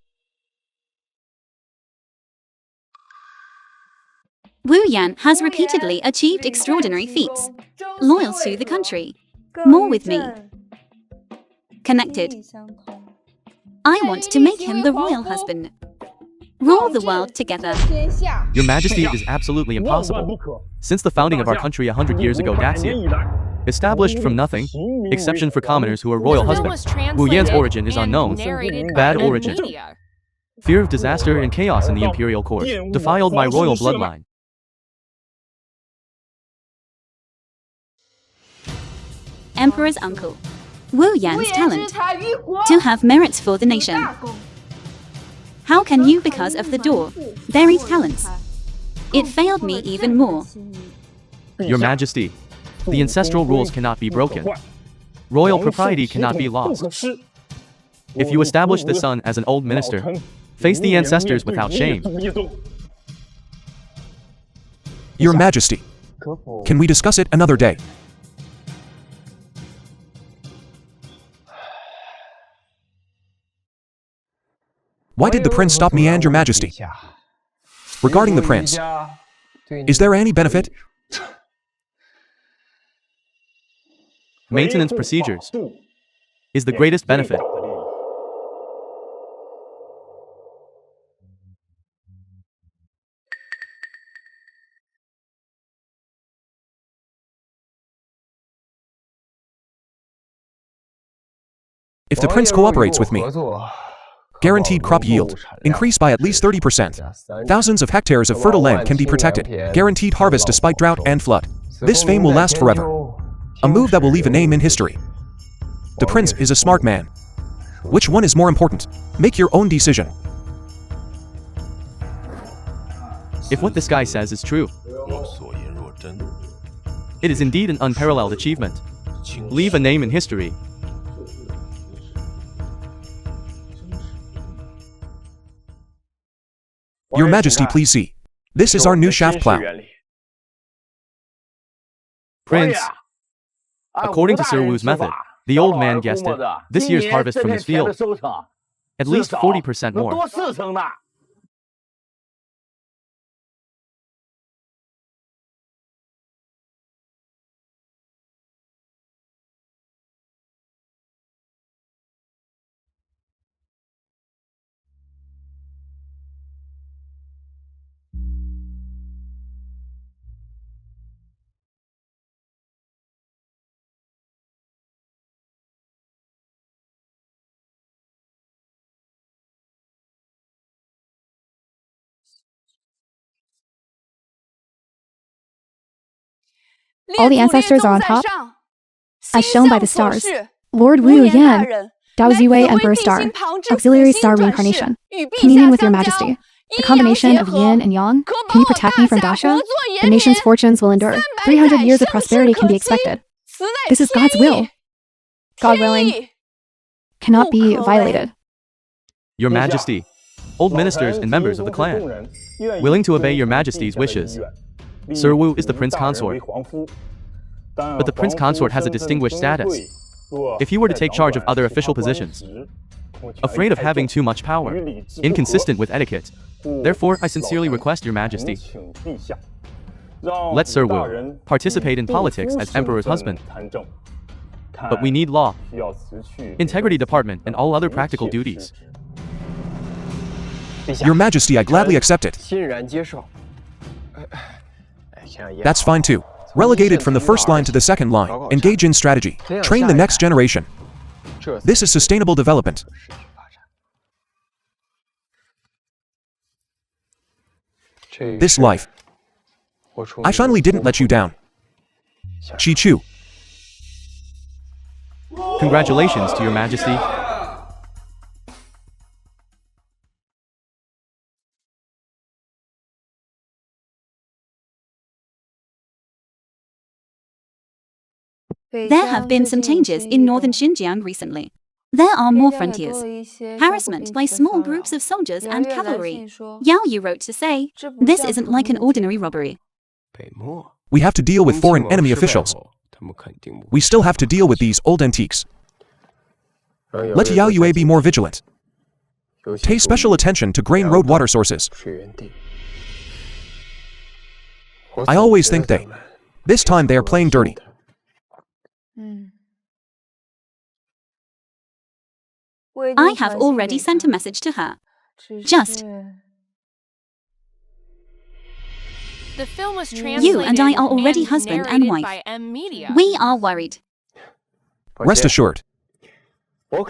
Xuyên has repeatedly achieved extraordinary feats. Loyal to the country. More with me. Connected. I want to make him the royal husband. Rule the world together. Your Majesty is absolutely impossible. Since the founding of our country 100 years ago, Daxia, established from nothing, exception for commoners who are royal husbands, Xuyin's origin is unknown. Bad origin. Fear of disaster and chaos in the imperial court defiled my royal bloodline. Emperor's uncle. Xuyin's talent. To have merits for the nation. How can you because of the door? Buried talents. It failed me even more. Your Majesty, the ancestral rules cannot be broken. Royal propriety cannot be lost. If you establish the son as an old minister, face the ancestors without shame. Your Majesty. Can we discuss it another day? Why did the prince stop me and your Majesty? Regarding the prince, is there any benefit? Maintenance procedures is the greatest benefit. If the prince cooperates with me, Guaranteed crop yield. Increase by at least 30%. Thousands of hectares of fertile land can be protected. Guaranteed harvest despite drought and flood. This fame will last forever. A move that will leave a name in history. The prince is a smart man. Which one is more important? Make your own decision. If what this guy says is true, it is indeed an unparalleled achievement. Leave a name in history. Your Majesty, please see. This is our new shaft plow. Prince, according to Sir Wu's method, the old man guessed it. This year's harvest from his field, at least 40% more. All the ancestors are on top, as shown by the stars. Lord Wu Yan, Dao Ziwei Emperor Star, Auxiliary Star Reincarnation, communion with your Majesty. The combination of yin and yang, can you protect me from Dasha? The nation's fortunes will endure. 300 years of prosperity can be expected. This is God's will. God willing, cannot be violated. Your Majesty, old ministers and members of the clan, willing to obey your Majesty's wishes. Sir Wu is the prince consort. But the prince consort has a distinguished status. If he were to take charge of other official positions, afraid of having too much power, inconsistent with etiquette. Therefore, I sincerely request your Majesty, let Sir Wu participate in politics as Emperor's husband. But we need law, integrity department, and all other practical duties. Your Majesty, I gladly accept it. That's fine too. Relegated from the first line to the second line. Engage in strategy. Train the next generation. This is sustainable development. This life. I finally didn't let you down. Chi-Chu. Congratulations to your Majesty. There have been some changes in northern Xinjiang recently. There are more frontiers. Harassment by small groups of soldiers and cavalry. Yao Yu wrote to say, this isn't like an ordinary robbery. We have to deal with foreign enemy officials. We still have to deal with these old antiques. Let Yao Yue be more vigilant. Pay special attention to grain road water sources. I always think this time they are playing dirty. I have already sent a message to her. Just. The film was translated You and I are already husband and narrated wife. by M Media. We are worried. Rest assured,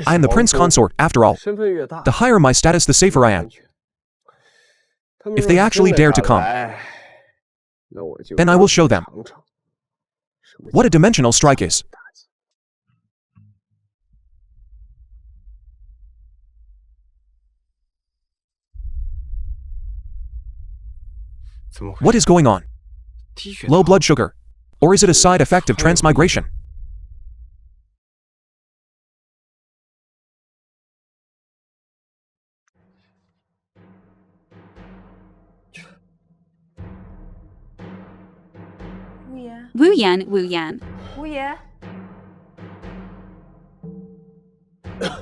I am the prince consort after all. The higher my status, the safer I am. If they actually dare to come, then I will show them what a dimensional strike is. What is going on? Low blood sugar? Or is it a side effect of transmigration? Wu Yan.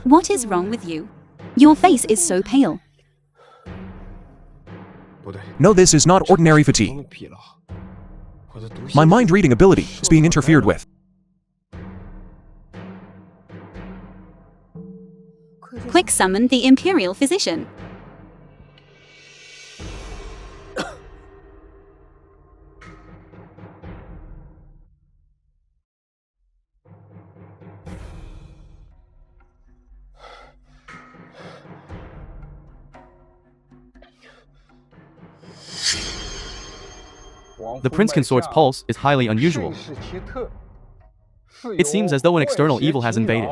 What is wrong with you? Your face is so pale. No, this is not ordinary fatigue. My mind-reading ability is being interfered with. Quick summon the Imperial Physician. The prince consort's pulse is highly unusual. It seems as though an external evil has invaded,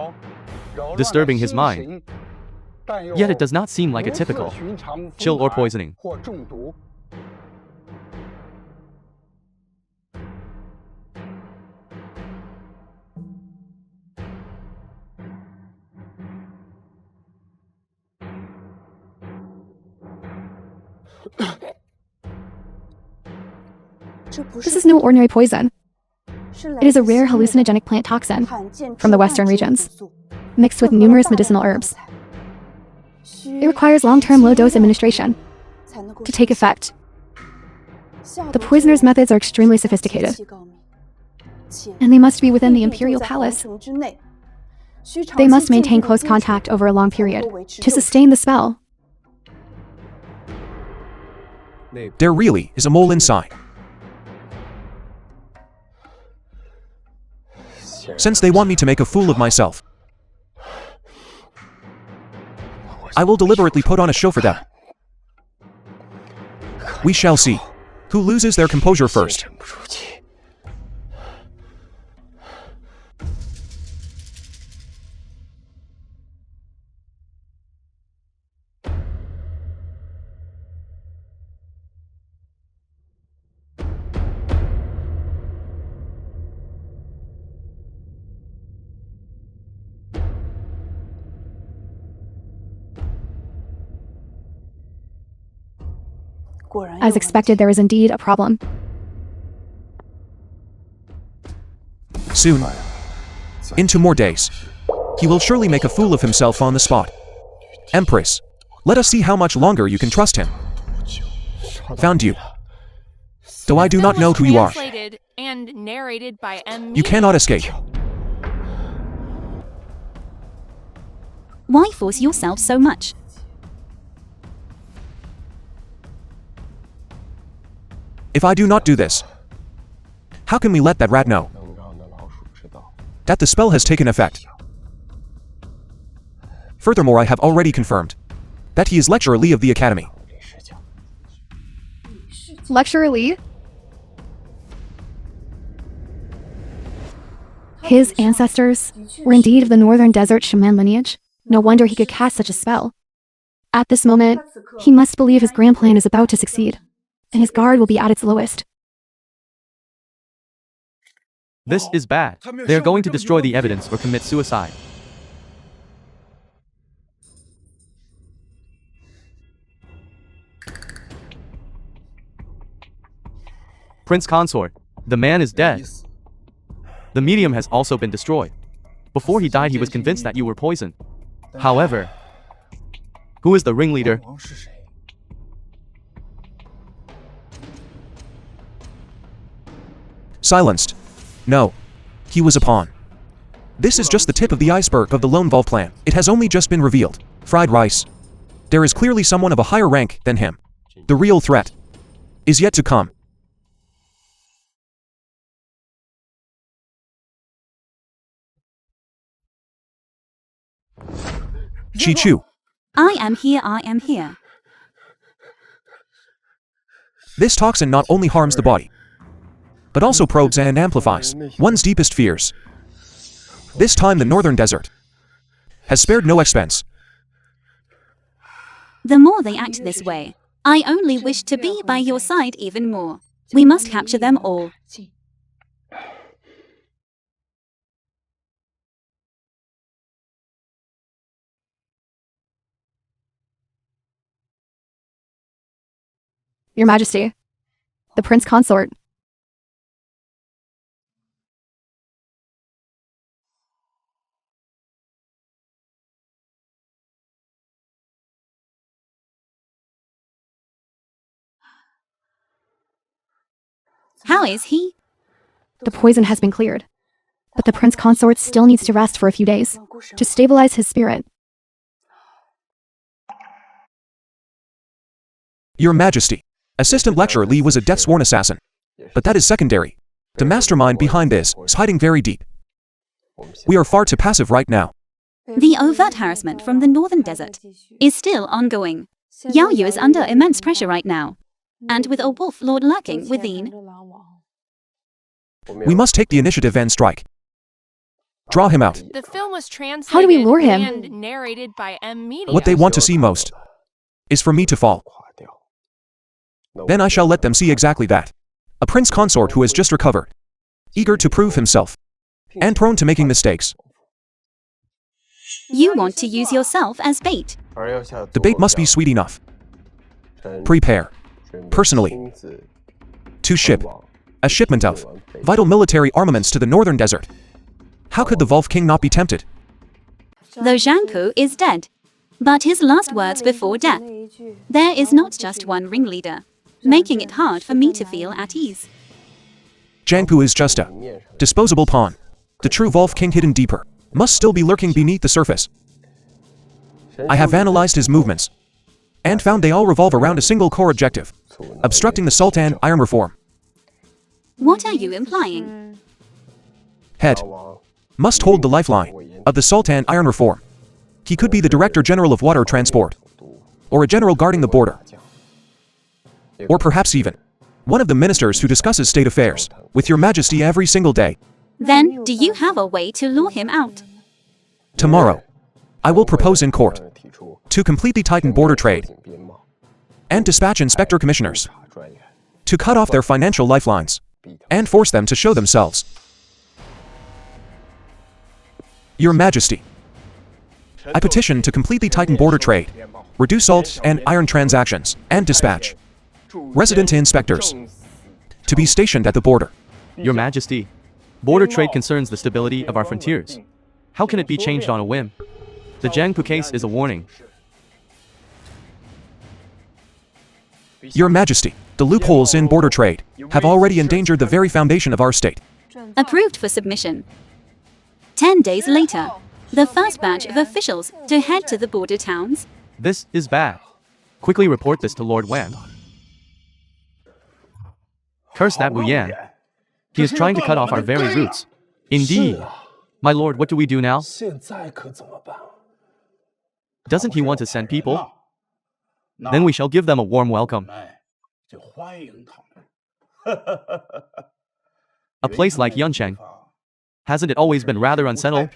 disturbing his mind. Yet it does not seem like a typical chill or poisoning. This is no ordinary poison. It is a rare hallucinogenic plant toxin from the western regions, mixed with numerous medicinal herbs. It requires long-term low-dose administration to take effect. The poisoner's methods are extremely sophisticated, and they must be within the imperial palace. They must maintain close contact over a long period to sustain the spell. There really is a mole inside. Since they want me to make a fool of myself, I will deliberately put on a show for them. We shall see who loses their composure first. As expected, there is indeed a problem. Soon, in 2 more days, he will surely make a fool of himself on the spot. Empress, let us see how much longer you can trust him. Found you. Though I do not know who you are. Translated and narrated by M. You cannot escape. Why force yourself so much? If I do not do this, how can we let that rat know that the spell has taken effect? Furthermore, I have already confirmed that he is Lecturer Li of the Academy. Lecturer Li? His ancestors were indeed of the northern desert shaman lineage. No wonder he could cast such a spell. At this moment, he must believe his grand plan is about to succeed, and his guard will be at its lowest. This is bad. They are going to destroy the evidence or commit suicide. Prince Consort, the man is dead. The medium has also been destroyed. Before he died, he was convinced that you were poisoned. However, who is the ringleader? Silenced. No. He was a pawn. This is just the tip of the iceberg of the Lone Wolf plan. It has only just been revealed. Fried rice. There is clearly someone of a higher rank than him. The real threat is yet to come. Chi-Chu. I am here, I am here. This toxin not only harms the body, but also probes and amplifies one's deepest fears. This time the northern desert has spared no expense. The more they act this way, I only wish to be by your side even more. We must capture them all. Your Majesty, the Prince Consort. How is he? The poison has been cleared, but the Prince Consort still needs to rest for a few days to stabilize his spirit. Your Majesty, Assistant Lecturer Li was a death-sworn assassin. But that is secondary. The mastermind behind this is hiding very deep. We are far too passive right now. The overt harassment from the northern desert is still ongoing. Yao Yu is under immense pressure right now. and with a wolf lord lurking within. We must take the initiative and strike. Draw him out. The film was translated How do we lure him? and narrated by M Media. What they want to see most is for me to fall. Then I shall let them see exactly that. A prince consort who has just recovered, eager to prove himself, and prone to making mistakes. You want to use yourself as bait. The bait must be sweet enough. Prepare, personally, to ship a shipment of vital military armaments to the northern desert. How could the Wolf King not be tempted? Though Zhangpu is dead, but his last words before death, there is not just one ringleader, making it hard for me to feel at ease. Jiangpu is just a disposable pawn. The true Wolf King, hidden deeper, must still be lurking beneath the surface. I have analyzed his movements and found they all revolve around a single core objective: obstructing the Sultan Iron Reform. What are you implying? Head must hold the lifeline of the Sultan Iron Reform. He could be the Director General of Water Transport, or a general guarding the border, or perhaps even one of the ministers who discusses state affairs with Your Majesty every single day. Then, do you have a way to lure him out? Tomorrow, I will propose in court to completely tighten border trade and dispatch inspector commissioners to cut off their financial lifelines and force them to show themselves. Your Majesty, I petition to completely tighten border trade, reduce salt and iron transactions, and dispatch resident inspectors to be stationed at the border. Your Majesty, border trade concerns the stability of our frontiers. How can it be changed on a whim? The Jiangpu case is a warning. Your Majesty, the loopholes in border trade have already endangered the very foundation of our state. Approved for submission. 10 days later, the first batch of officials to head to the border towns. This is bad. Quickly report this to Lord Wang. Curse that Xuyên. He is trying to cut off our very roots. Indeed. My lord, what do we do now? Doesn't he want to send people? Then we shall give them a warm welcome. A place like Yuncheng, hasn't it always been rather unsettled?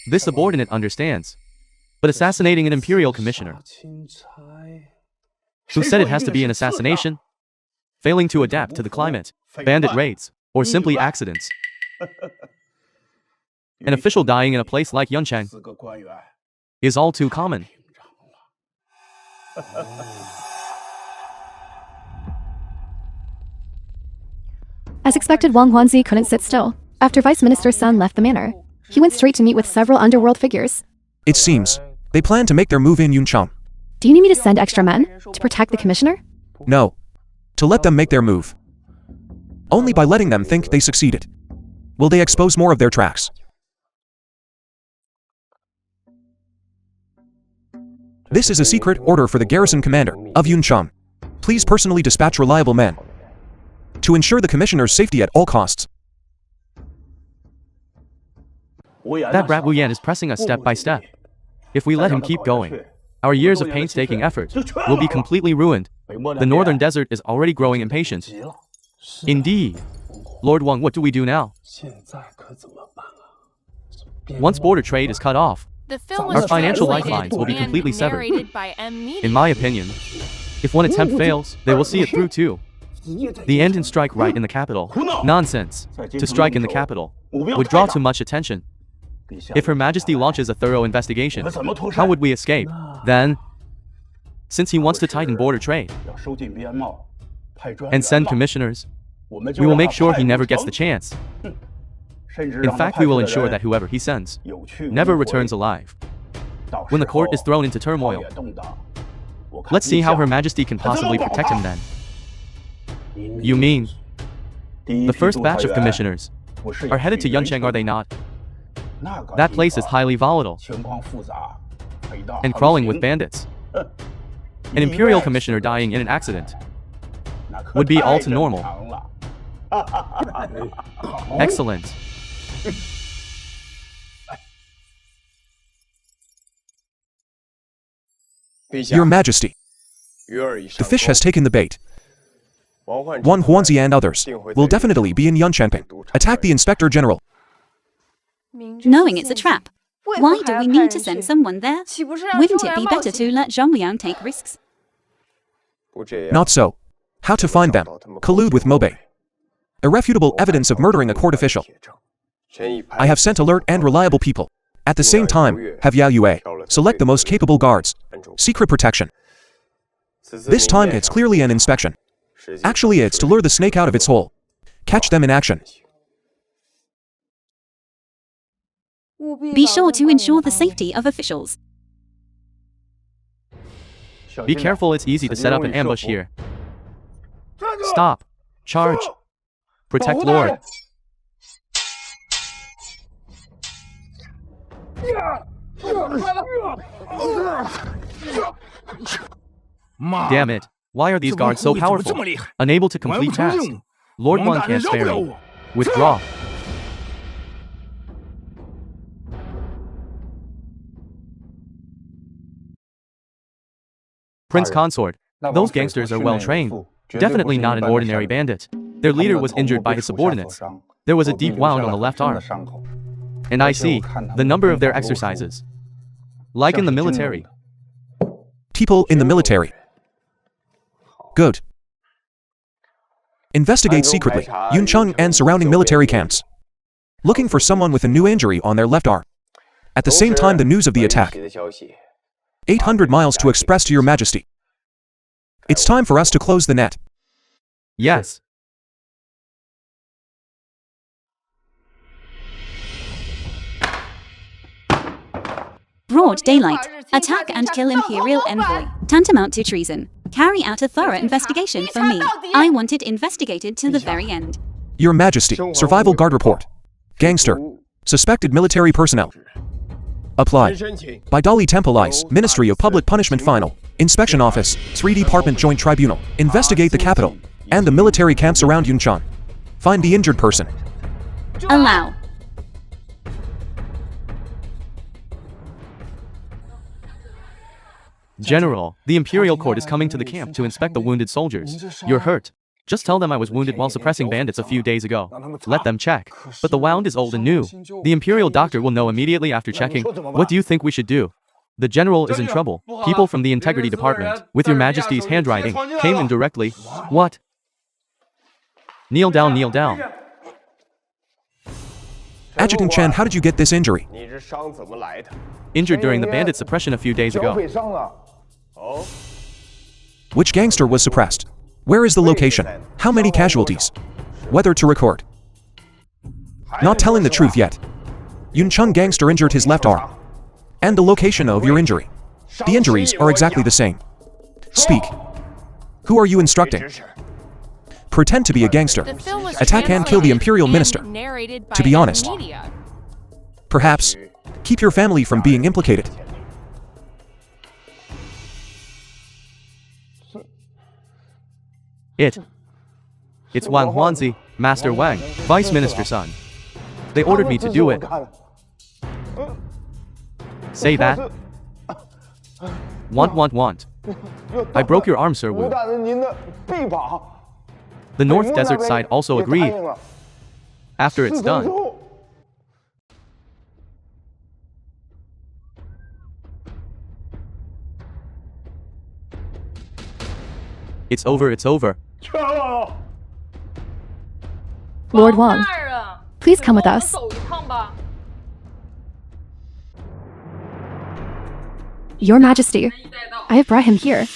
This subordinate understands. But assassinating an imperial commissioner, who said it has to be an assassination? Failing to adapt to the climate, bandit raids, or simply accidents. An official dying in a place like Yuncheng is all too common. As expected, Wang Huanzi couldn't sit still. After Vice Minister Sun left the manor, he went straight to meet with several underworld figures. It seems they plan to make their move in Yuncheng. Do you need me to send extra men to protect the commissioner? No. To let them make their move. Only by letting them think they succeeded will they expose more of their tracks. This is a secret order for the garrison commander of Yuncheng. Please personally dispatch reliable men to ensure the commissioner's safety at all costs. That brat Xuyên is pressing us step by step. If we let him keep going, our years of painstaking effort will be completely ruined. The northern desert is already growing impatient. Indeed. Lord Wang, what do we do now? Once border trade is cut off, The film our was financial translated lifelines will be and completely severed. narrated by M Media. In my opinion, if one attempt fails, they will see it through too. The end and strike right in the capital. Nonsense. To strike in the capital would draw too much attention. If Her Majesty launches a thorough investigation, how would we escape? Then, since he wants to tighten border trade and send commissioners, we will make sure he never gets the chance. In fact, we will ensure that whoever he sends never returns alive. When the court is thrown into turmoil, let's see how Her Majesty can possibly protect him then. You mean, the first batch of commissioners are headed to Yuncheng, are they not? That place is highly volatile and crawling with bandits. An imperial commissioner dying in an accident would be all too normal. Excellent. Your Majesty, The fish has taken the bait. Wang Huanzi and others will definitely be in Yunchangping. Attack the Inspector General. Knowing it's a trap, why do we need to send someone there? Wouldn't it be better to let Zhang Liang take risks? Not so. How to find them? Collude with Mobe. Irrefutable evidence of murdering a court official. I have sent alert and reliable people. At the same time, have Yao Yue select the most capable guards. Secret protection. This time it's clearly an inspection. Actually it's to lure the snake out of its hole. Catch them in action. Be sure to ensure the safety of officials. Be careful, it's easy to set up an ambush here. Stop. Charge. Protect Lord. Damn it. Why are these guards so powerful? Unable to complete tasks. Lord Wang can't spare me. Withdraw. Prince Consort. Those gangsters are well trained. Definitely not an ordinary bandit. Their leader was injured by his subordinates. There was a deep wound on the left arm. And I see the number of their exercises. Like in the military. People in the military. Good. Investigate secretly Yuncheng and surrounding military camps. Looking for someone with a new injury on their left arm. At the same time the news of the attack. 800 miles to express to your majesty. It's time for us to close the net. Yes. Broad daylight. Attack and kill Imperial Envoy. Tantamount to treason. Carry out a thorough investigation for me. I want it investigated to the very end. Your Majesty, Survival Guard Report. Gangster. Suspected military personnel. Applied. By Dali Temple Ice, Ministry of Public Punishment Final. Inspection Office, 3 Department Joint Tribunal. Investigate the capital and the military camps around Yuncheng. Find the injured person. Allow. General, the Imperial Court is coming to the camp to inspect the wounded soldiers. You're hurt. Just tell them I was wounded while suppressing bandits a few days ago. Let them check. But the wound is old and new. The Imperial doctor will know immediately after checking. What do you think we should do? The general is in trouble. People from the Integrity Department, with your Majesty's handwriting, came in directly. What? Kneel down, kneel down. Adjutant Chen, how did you get this injury? Injured during the bandit suppression a few days ago. Which gangster was suppressed? Where is the location? How many casualties? Whether to record. Not telling the truth yet. Yuncheng gangster injured his left arm. And the location of your injury. The injuries are exactly the same. Speak. Who are you instructing? Pretend to be a gangster. Attack and kill the Imperial Minister. To be honest. Perhaps, keep your family from being implicated. It's Wang Huanzi, Master Wang, Vice Minister's son. They ordered me to do it. Say that. Want. I broke your arm, Sir Wu. The North Desert side also agreed. After it's done. It's over, it's over. Lord Wang, please come with us. Your Majesty, I have brought him here.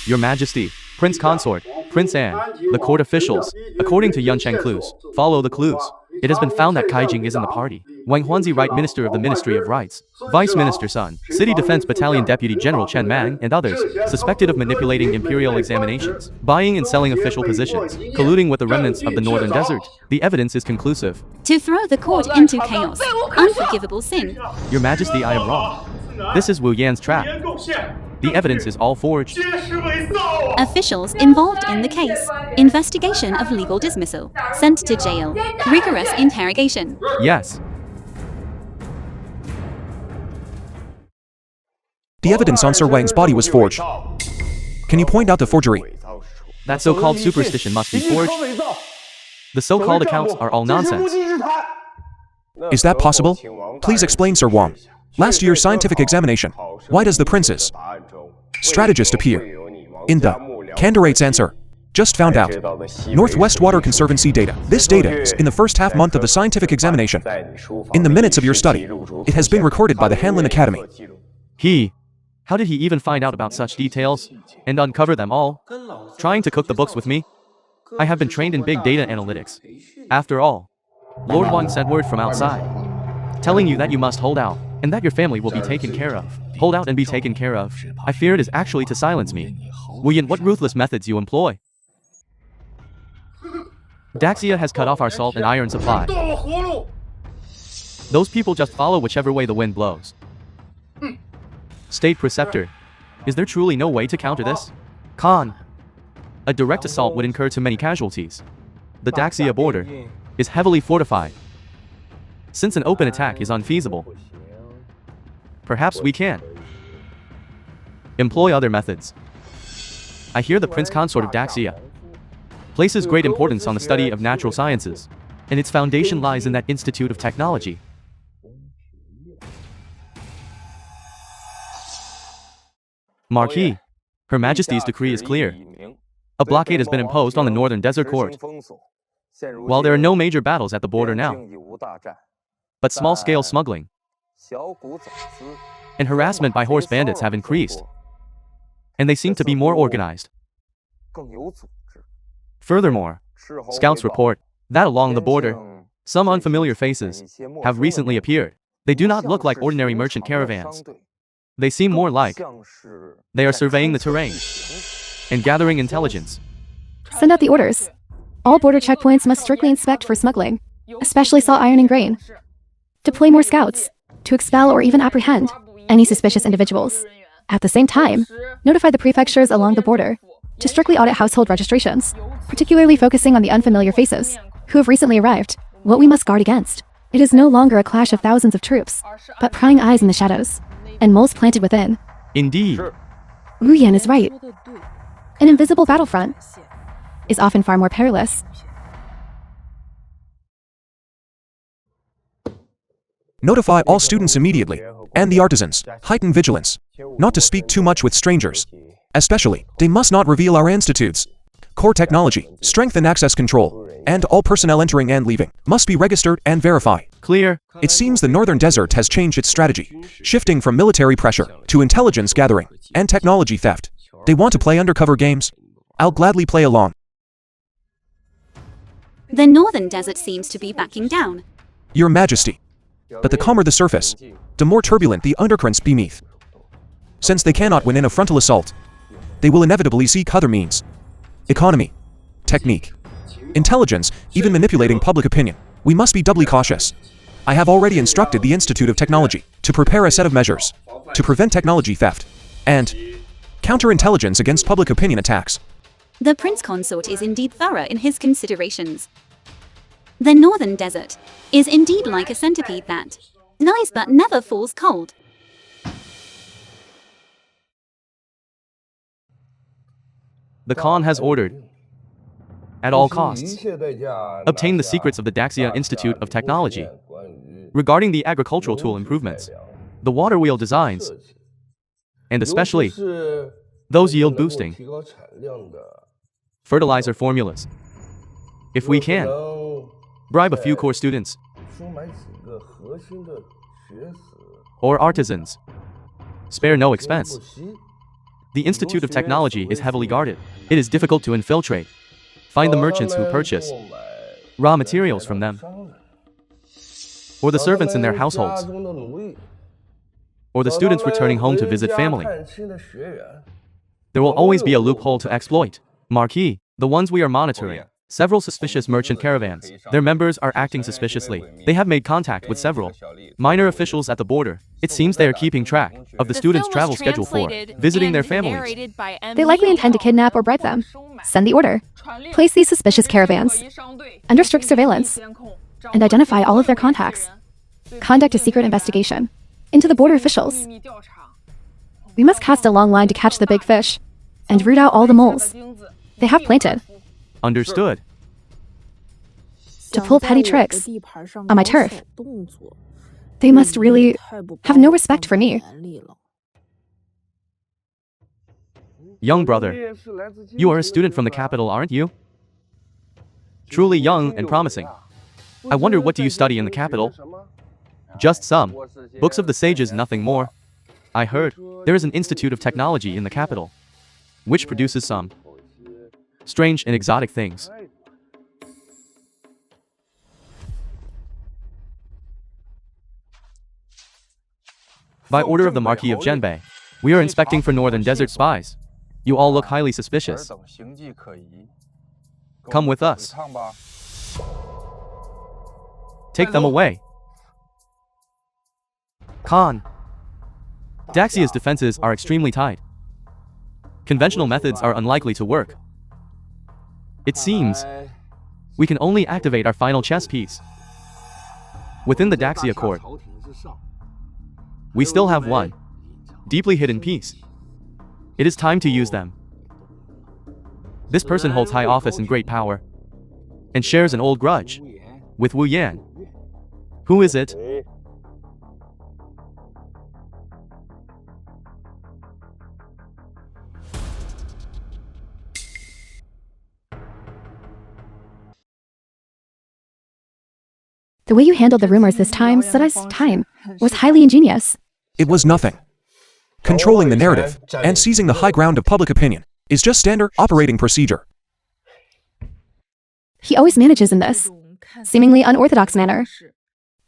Your Majesty, Prince Consort, Prince Anne, the court officials, according to Yuncheng clues, follow the clues. It has been found that Kaijing is in the party. Wang Huanzi, Right Minister of the Ministry of Rights, Vice Minister's son, City Defense Battalion Deputy General Chen Mang, and others, suspected of manipulating imperial examinations, buying and selling official positions, colluding with the remnants of the Northern Desert. The evidence is conclusive. To throw the court into chaos. Unforgivable sin. Your Majesty, I am wrong. This is Wu Yan's trap. The evidence is all forged. Officials involved in the case. Investigation of legal dismissal. Sent to jail. Rigorous interrogation. Yes. The evidence on Sir Wang's body was forged. Can you point out the forgery? That so-called superstition must be forged. The so-called accounts are all nonsense. Is that possible? Please explain, Sir Wang. Last year's scientific examination. Why does the prince's strategist appear in the candidate's answer? Just found out. Northwest Water Conservancy data. This data is in the first half month of the scientific examination. In the minutes of your study, it has been recorded by the Hanlin Academy. How did he even find out about such details and uncover them all? Trying to cook the books with me? I have been trained in big data analytics. After all, Lord Wang sent word from outside, telling you that you must hold out, and that your family will be taken care of. Hold out and be taken care of. I fear it is actually to silence me. Xuyên, what ruthless methods you employ. Daxia has cut off our salt and iron supply. Those people just follow whichever way the wind blows. State Preceptor, is there truly no way to counter this? Khan, a direct assault would incur too many casualties. The Daxia border is heavily fortified. Since an open attack is unfeasible, perhaps we can employ other methods. I hear the Prince Consort of Daxia places great importance on the study of natural sciences, and its foundation lies in that Institute of Technology. Marquis, Her Majesty's decree is clear. A blockade has been imposed on the Northern Desert Court. While there are no major battles at the border now, but small-scale smuggling and harassment by horse bandits have increased, and they seem to be more organized. Furthermore, scouts report that along the border, some unfamiliar faces have recently appeared. They do not look like ordinary merchant caravans. They seem more like they are surveying the terrain and gathering intelligence. Send out the orders. All border checkpoints must strictly inspect for smuggling, especially salt, iron, and grain. Deploy more scouts to expel or even apprehend any suspicious individuals. At the same time, notify the prefectures along the border to strictly audit household registrations, particularly focusing on the unfamiliar faces who have recently arrived. What we must guard against. It is no longer a clash of thousands of troops, but prying eyes in the shadows and moles planted within. Indeed. Xuyên is right. An invisible battlefront is often far more perilous. Notify all students immediately, and the artisans. Heighten vigilance. Not to speak too much with strangers. Especially, they must not reveal our institutes. Core technology, strengthen access control, and all personnel entering and leaving must be registered and verify. Clear. It seems the Northern Desert has changed its strategy, shifting from military pressure to intelligence gathering and technology theft. They want to play undercover games? I'll gladly play along. The Northern Desert seems to be backing down. Your Majesty. But the calmer the surface, the more turbulent the undercurrents beneath. Since they cannot win in a frontal assault, they will inevitably seek other means. Economy, technique, intelligence, even manipulating public opinion. We must be doubly cautious. I have already instructed the Institute of Technology to prepare a set of measures to prevent technology theft and counterintelligence against public opinion attacks. The Prince Consort is indeed thorough in his considerations. The Northern Desert is indeed like a centipede that lies but never falls cold. The Khan has ordered, at all costs, obtain the secrets of the Daxia Institute of Technology regarding the agricultural tool improvements, the water wheel designs, and especially those yield-boosting fertilizer formulas. If we can, bribe a few core students or artisans. Spare no expense. The Institute of Technology is heavily guarded. It is difficult to infiltrate. Find the merchants who purchase raw materials from them, or the servants in their households, or the students returning home to visit family. There will always be a loophole to exploit. Marquis, the ones we are monitoring. Several suspicious merchant caravans. Their members are acting suspiciously. They have made contact with several minor officials at the border. It seems they are keeping track of the students' travel schedule for visiting their families. They likely intend to kidnap or bribe them. Send the order. Place these suspicious caravans under strict surveillance and identify all of their contacts. Conduct a secret investigation into the border officials. We must cast a long line to catch the big fish. and root out all the moles they have planted. Understood. To pull petty tricks on my turf. They must really have no respect for me. Young brother, you are a student from the capital, aren't you? Truly young and promising. I wonder, what do you study in the capital? Just some. Books of the sages, nothing more. I heard there is an institute of technology in the capital, which produces some strange and exotic things. By order of the Marquis of Zhenbei, we are inspecting for Northern Desert spies. You all look highly suspicious. Come with us. Take them away. Khan. Daxia's defenses are extremely tight. Conventional methods are unlikely to work. It seems we can only activate our final chess piece within the Daxia court. We still have one deeply hidden piece. It is time to use them. This person holds high office and great power, and shares an old grudge with Xuyên. Who is it? The way you handled the rumors this time was highly ingenious. It was nothing. Controlling the narrative and seizing the high ground of public opinion is just standard operating procedure. He always manages in this seemingly unorthodox manner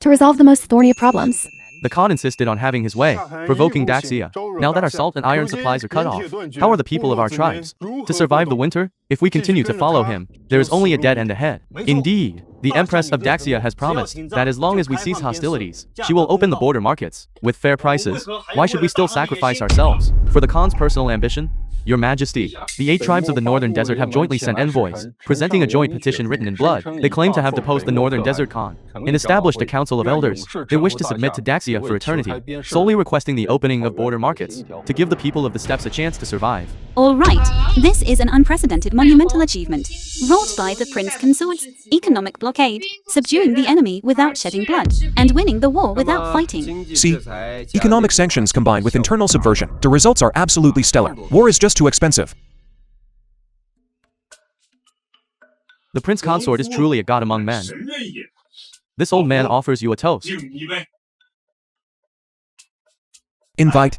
to resolve the most thorny of problems. The Khan insisted on having his way, provoking Daxia. Now that our salt and iron supplies are cut off, how are the people of our tribes to survive the winter? If we continue to follow him, there is only a dead end ahead. Indeed, the Empress of Daxia has promised that as long as we cease hostilities, she will open the border markets with fair prices. Why should we still sacrifice ourselves for the Khan's personal ambition? Your Majesty, the 8 tribes of the Northern Desert have jointly sent envoys, presenting a joint petition written in blood. They claim to have deposed the Northern Desert Khan and established a council of elders. They wish to submit to Daxia for eternity, solely requesting the opening of border markets to give the people of the steppes a chance to survive. All right, this is an unprecedented monumental achievement, wrought by the Prince Consort's economic blockade, subduing the enemy without shedding blood, and winning the war without fighting. See, economic sanctions combined with internal subversion, the results are absolutely stellar. War is just too expensive. The Prince Consort is truly a god among men. This old man offers you a toast. Invite.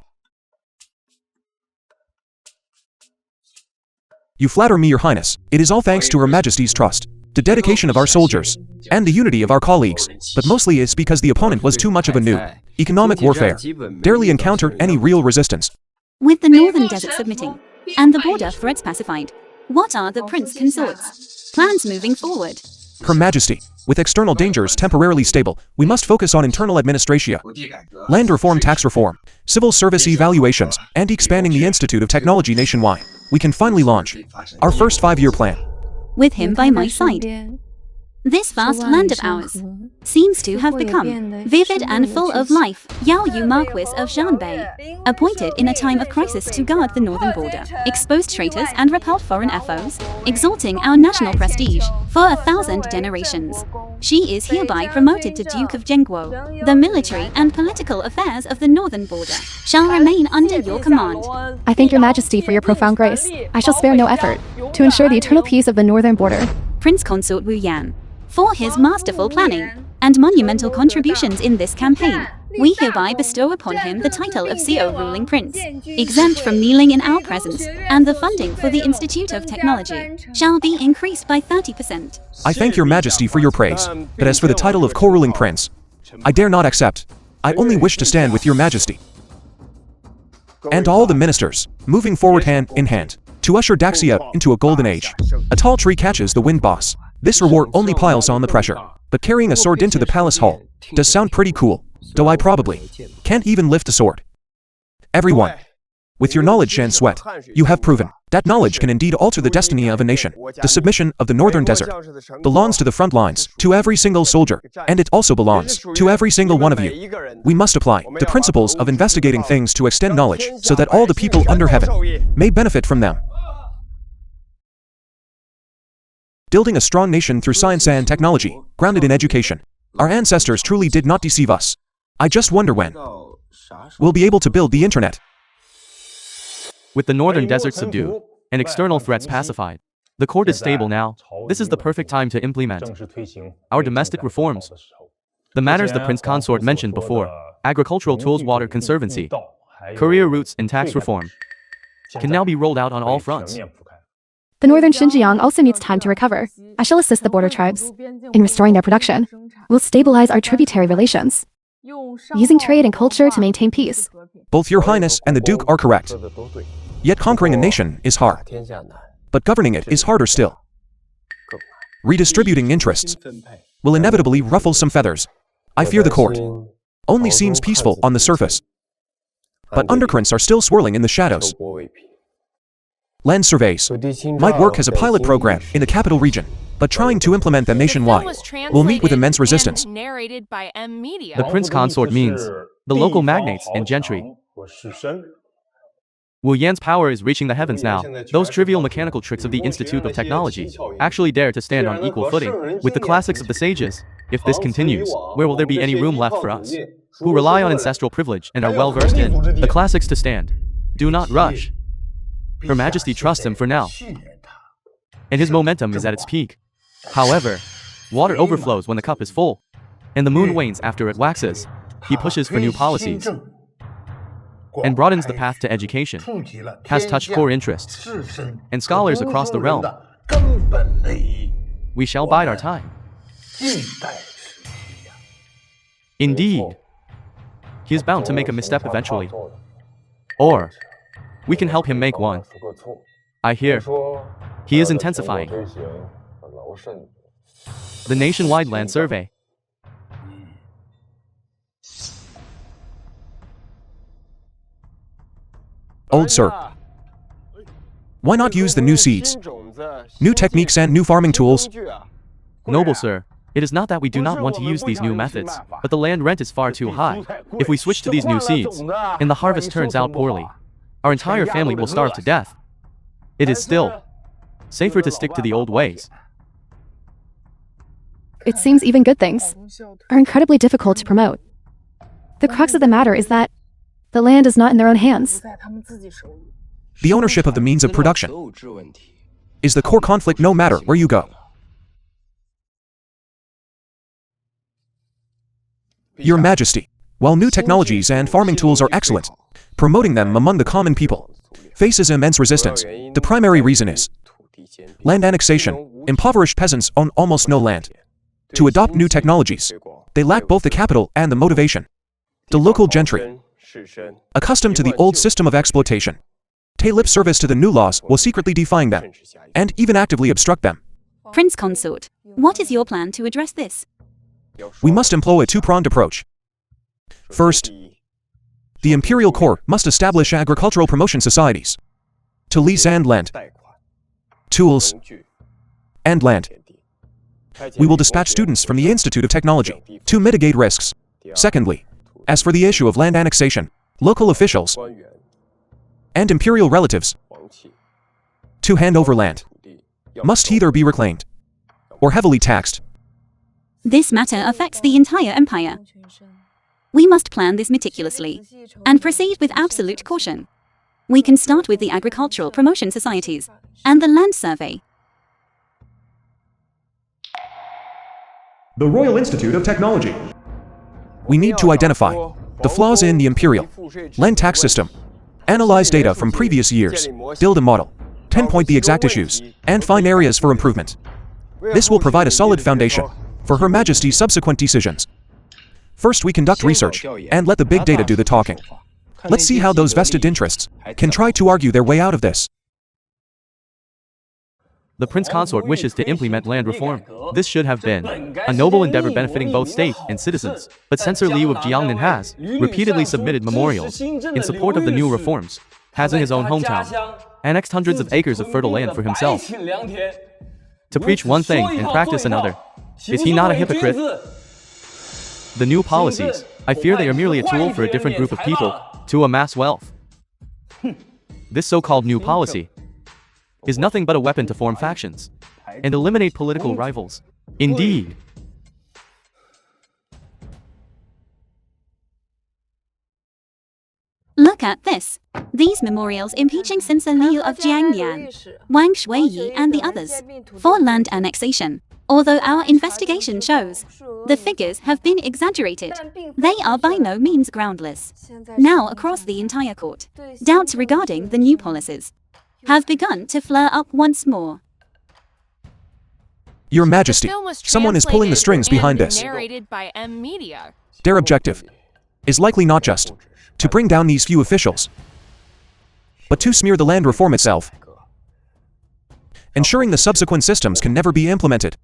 You flatter me, Your Highness. It is all thanks to Her Majesty's trust, the dedication of our soldiers, and the unity of our colleagues, but mostly it's because the opponent was too much of a noob. Economic warfare barely encountered any real resistance. With the Northern Desert submitting, and the border threats pacified, what are the Prince Consort's plans moving forward? Her Majesty, with external dangers temporarily stable, we must focus on internal administration, land reform, tax reform, civil service evaluations, and expanding the Institute of Technology nationwide. We can finally launch our first 5-year plan. With him by my side, this vast land of ours seems to have become vivid and full of life. Yao Yu, Marquis of Zhenbei, appointed in a time of crisis to guard the northern border, exposed traitors and repelled foreign foes, exalting our national prestige for 1,000 generations. She is hereby promoted to Duke of Zhengguo. The military and political affairs of the northern border shall remain under your command. I thank Your Majesty for your profound grace. I shall spare no effort to ensure the eternal peace of the northern border. Prince Consort Xuyên, for his masterful planning and monumental contributions in this campaign, we hereby bestow upon him the title of CO Ruling Prince, exempt from kneeling in our presence, and the funding for the Institute of Technology shall be increased by 30%. I thank Your Majesty for your praise, but as for the title of co-ruling prince, I dare not accept. I only wish to stand with Your Majesty and all the ministers, moving forward hand in hand, to usher Daxia into a golden age. A tall tree catches the wind, boss. This reward only piles on the pressure, but carrying a sword into the palace hall does sound pretty cool, though I probably can't even lift a sword. Everyone, with your knowledge and sweat, you have proven that knowledge can indeed alter the destiny of a nation. The submission of the Northern Desert belongs to the front lines, to every single soldier, and it also belongs to every single one of you. We must apply the principles of investigating things to extend knowledge so that all the people under heaven may benefit from them. building a strong nation through science and technology, grounded in education. Our ancestors truly did not deceive us. I just wonder when we'll be able to build the internet. With the northern desert subdued and external threats pacified, the court is stable now. This is the perfect time to implement our domestic reforms. The matters the Prince Consort mentioned before, agricultural tools, water conservancy, career routes, and tax reform, can now be rolled out on all fronts. The northern Xinjiang also needs time to recover. I shall assist the border tribes in restoring their production. We'll stabilize our tributary relations, using trade and culture to maintain peace. Both Your Highness and the Duke are correct. Yet conquering a nation is hard, but governing it is harder still. Redistributing interests will inevitably ruffle some feathers. I fear the court only seems peaceful on the surface, but undercurrents are still swirling in the shadows. Land surveys might work as a pilot program in the capital region, but trying to implement them nationwide will meet with immense resistance. Narrated by M Media. The Prince Consort means the local magnates and gentry. Wu Yan's power is reaching the heavens now. Those trivial mechanical tricks of the Institute of Technology actually dare to stand on equal footing with the classics of the sages. If this continues, where will there be any room left for us, who rely on ancestral privilege and are well versed in the classics to stand? Do not rush. Her Majesty trusts him for now, and his momentum is at its peak. However, water overflows when the cup is full, and the moon wanes after it waxes. He pushes for new policies and broadens the path to education, has touched core interests and scholars across the realm. We shall bide our time. Indeed, he is bound to make a misstep eventually. Or we can help him make one. I hear he is intensifying the nationwide land survey. Old sir, why not use the new seeds, new techniques and new farming tools? Noble sir, it is not that we do not want to use these new methods, but the land rent is far too high. If we switch to these new seeds, and the harvest turns out poorly, our entire family will starve to death. It is still safer to stick to the old ways. It seems even good things are incredibly difficult to promote. The crux of the matter is that the land is not in their own hands. The ownership of the means of production is the core conflict no matter where you go. Your Majesty, while new technologies and farming tools are excellent, promoting them among the common people faces immense resistance. The primary reason is land annexation. Impoverished peasants own almost no land. To adopt new technologies, they lack both the capital and the motivation. The local gentry, accustomed to the old system of exploitation, pay lip service to the new laws while secretly defying them, and even actively obstruct them. Prince Consort, what is your plan to address this? We must employ a two-pronged approach. First, the imperial court must establish agricultural promotion societies to lease and lend, tools, and land. We will dispatch students from the Institute of Technology to mitigate risks. Secondly, as for the issue of land annexation, local officials and imperial relatives to hand over land must either be reclaimed or heavily taxed. This matter affects the entire empire. We must plan this meticulously and proceed with absolute caution. We can start with the agricultural promotion societies and the land survey. The Royal Institute of Technology. We need to identify the flaws in the imperial land tax system, analyze data from previous years, build a model, pinpoint the exact issues, and find areas for improvement. This will provide a solid foundation for Her Majesty's subsequent decisions. First, we conduct research and let the big data do the talking. Let's see how those vested interests can try to argue their way out of this. The Prince Consort wishes to implement land reform. This should have been a noble endeavor benefiting both state and citizens, but Censor Liu of Jiangnan has repeatedly submitted memorials in support of the new reforms, has in his own hometown annexed hundreds of acres of fertile land for himself. To preach one thing and practice another, is he not a hypocrite? The new policies, I fear they are merely a tool for a different group of people to amass wealth. This so-called new policy is nothing but a weapon to form factions and eliminate political rivals. Indeed. Look at this. These memorials impeaching Censor Liu of Jiangnian, Wang Shuiyi and the others for land annexation. Although our investigation shows the figures have been exaggerated, they are by no means groundless. Now across the entire court, doubts regarding the new policies have begun to flare up once more. Your Majesty, The film was someone is pulling the strings behind translated this. and narrated by M Media. Their objective is likely not just to bring down these few officials, but to smear the land reform itself, ensuring the subsequent systems can never be implemented.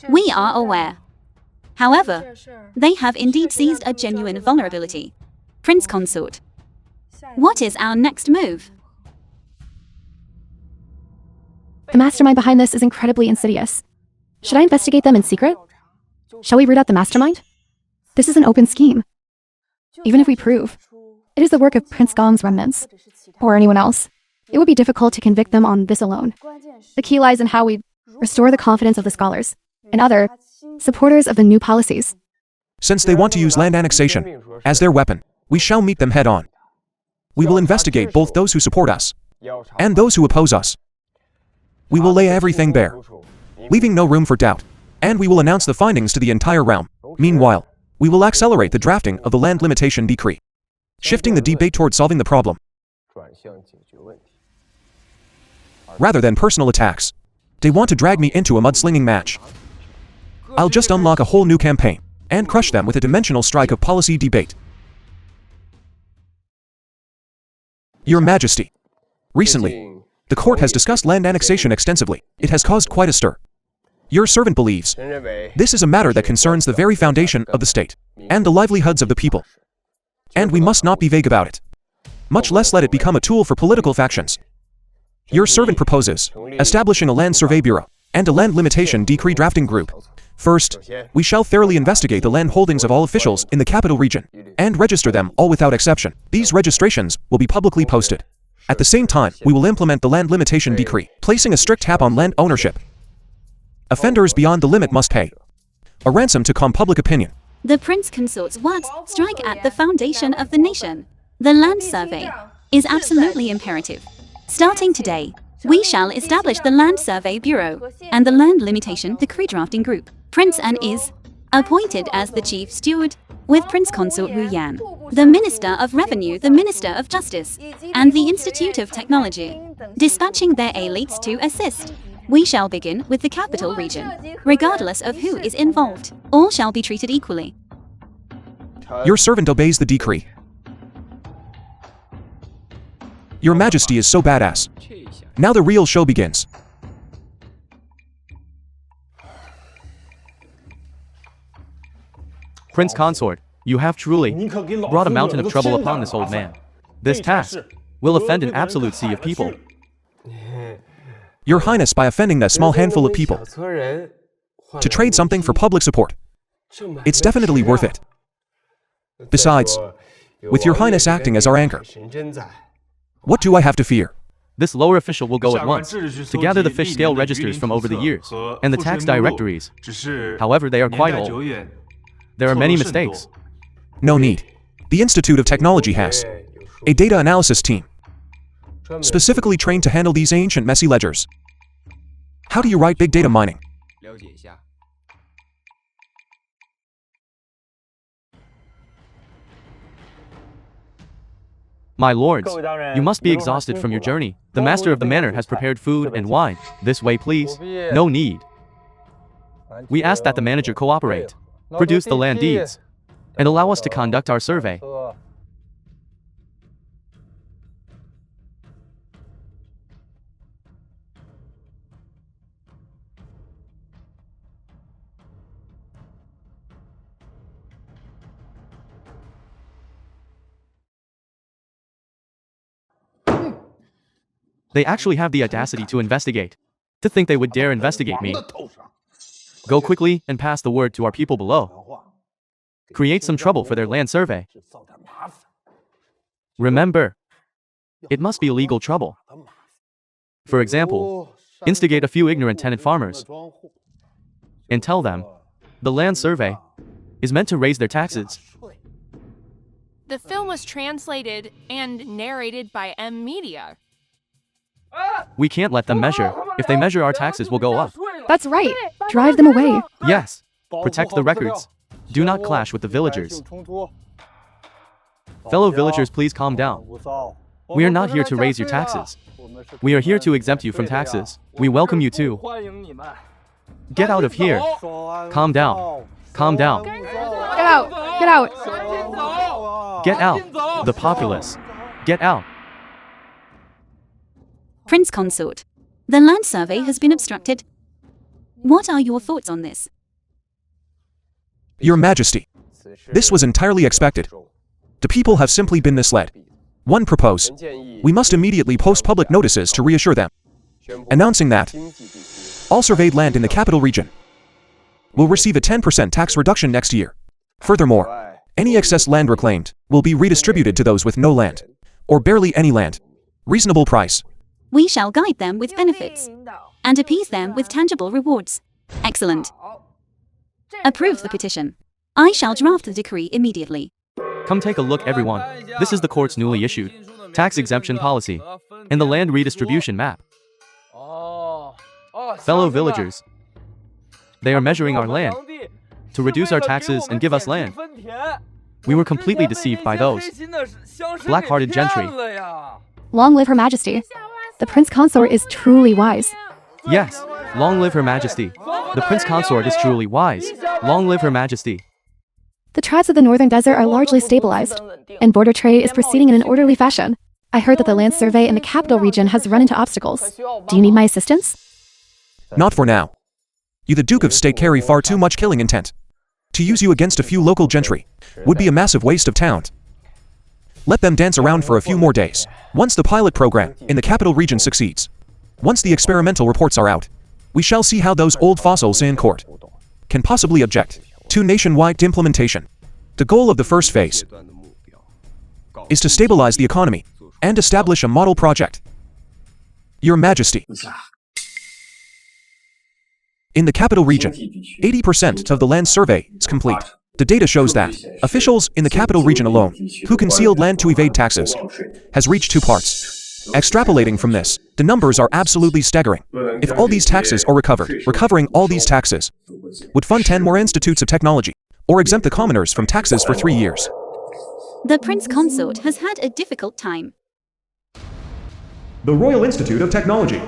We are aware. However, they have indeed seized a genuine vulnerability. Prince Consort, what is our next move? The mastermind behind this is incredibly insidious. Should I investigate them in secret? Shall we root out the mastermind? This is an open scheme. Even if we prove it is the work of Prince Gong's remnants, or anyone else, it would be difficult to convict them on this alone. The key lies in how we restore the confidence of the scholars and other supporters of the new policies. Since they want to use land annexation as their weapon, we shall meet them head on. We will investigate both those who support us and those who oppose us. We will lay everything bare, leaving no room for doubt, and we will announce the findings to the entire realm. Meanwhile, we will accelerate the drafting of the land limitation decree, shifting the debate toward solving the problem, rather than personal attacks. They want to drag me into a mudslinging match. I'll just unlock a whole new campaign and crush them with a dimensional strike of policy debate. Your Majesty, recently, the court has discussed land annexation extensively. It has caused quite a stir. Your servant believes this is a matter that concerns the very foundation of the state and the livelihoods of the people. And we must not be vague about it, much less let it become a tool for political factions. Your servant proposes establishing a land survey bureau and a land limitation decree drafting group. First, we shall thoroughly investigate the land holdings of all officials in the capital region and register them all without exception. These registrations will be publicly posted. At the same time, we will implement the land limitation decree, placing a strict cap on land ownership. Offenders beyond the limit must pay a ransom to calm public opinion. The Prince Consort's words strike at the foundation of the nation. The land survey is absolutely imperative. Starting today, we shall establish the Land Survey Bureau and the Land Limitation Decree Drafting Group. Prince An is appointed as the chief steward, with Prince Consort Xuyên, the Minister of Revenue, the Minister of Justice, and the Institute of Technology, dispatching their elites to assist. We shall begin with the capital region. Regardless of who is involved, all shall be treated equally. Your servant obeys the decree. Your Majesty is so badass. Now the real show begins. Prince Consort, you have truly brought a mountain of trouble upon this old man. This task will offend an absolute sea of people. Your Highness, by offending that small handful of people to trade something for public support, it's definitely worth it. Besides, with Your Highness acting as our anchor, what do I have to fear? This lower official will go at once to gather the fish scale registers from over the years and the tax directories. However, they are quite old. There are many mistakes. No need. The Institute of Technology has a data analysis team specifically trained to handle these ancient messy ledgers. How do you write big data mining? My lords, you must be exhausted from your journey. The master of the manor has prepared food and wine. This way, please. No need. We ask that the manager cooperate, produce the land deeds, and allow us to conduct our survey. They actually have the audacity to investigate. To think they would dare investigate me. Go quickly and pass the word to our people below. Create some trouble for their land survey. Remember, it must be legal trouble. For example, instigate a few ignorant tenant farmers and tell them the land survey is meant to raise their taxes. The film was translated and narrated by M Media. We can't let them measure. If they measure, our taxes will go up. That's right. Drive them away. Yes. Protect the records. Do not clash with the villagers. Fellow villagers, please calm down. We are not here to raise your taxes. We are here to exempt you from taxes. We welcome you too. Get out of here. Calm down. Calm down. Get out. Get out. Get out. The populace. Get out. Prince Consort. The land survey has been obstructed. What are your thoughts on this? Your Majesty, this was entirely expected. The people have simply been misled. One propose, we must immediately post public notices to reassure them, announcing that all surveyed land in the capital region will receive a 10% tax reduction next year. Furthermore, any excess land reclaimed will be redistributed to those with no land, or barely any land. Reasonable price. We shall guide them with benefits and appease them with tangible rewards. Excellent. Approve the petition. I shall draft the decree immediately. Come take a look, everyone. This is the court's newly issued tax exemption policy and the land redistribution map. Fellow villagers, they are measuring our land to reduce our taxes and give us land. We were completely deceived by those black-hearted gentry. Long live Her Majesty. The Prince Consort is truly wise. Yes, long live Her Majesty. The Prince Consort is truly wise. Long live Her Majesty. The tribes of the northern desert are largely stabilized, and border trade is proceeding in an orderly fashion. I heard that the land survey in the capital region has run into obstacles. Do you need my assistance? Not for now. You, the Duke of State, carry far too much killing intent. To use you against a few local gentry would be a massive waste of talent. Let them dance around for a few more days. Once the pilot program in the capital region succeeds, once the experimental reports are out, we shall see how those old fossils in court can possibly object to nationwide implementation. The goal of the first phase is to stabilize the economy and establish a model project. Your Majesty, in the capital region, 80% of the land survey is complete. The data shows that officials in the capital region alone, who concealed land to evade taxes, has reached 2 parts. Extrapolating from this, the numbers are absolutely staggering. If all these taxes are recovered, recovering all these taxes would fund 10 more institutes of technology, or exempt the commoners from taxes for 3 years. The Prince Consort has had a difficult time. The Royal Institute of Technology.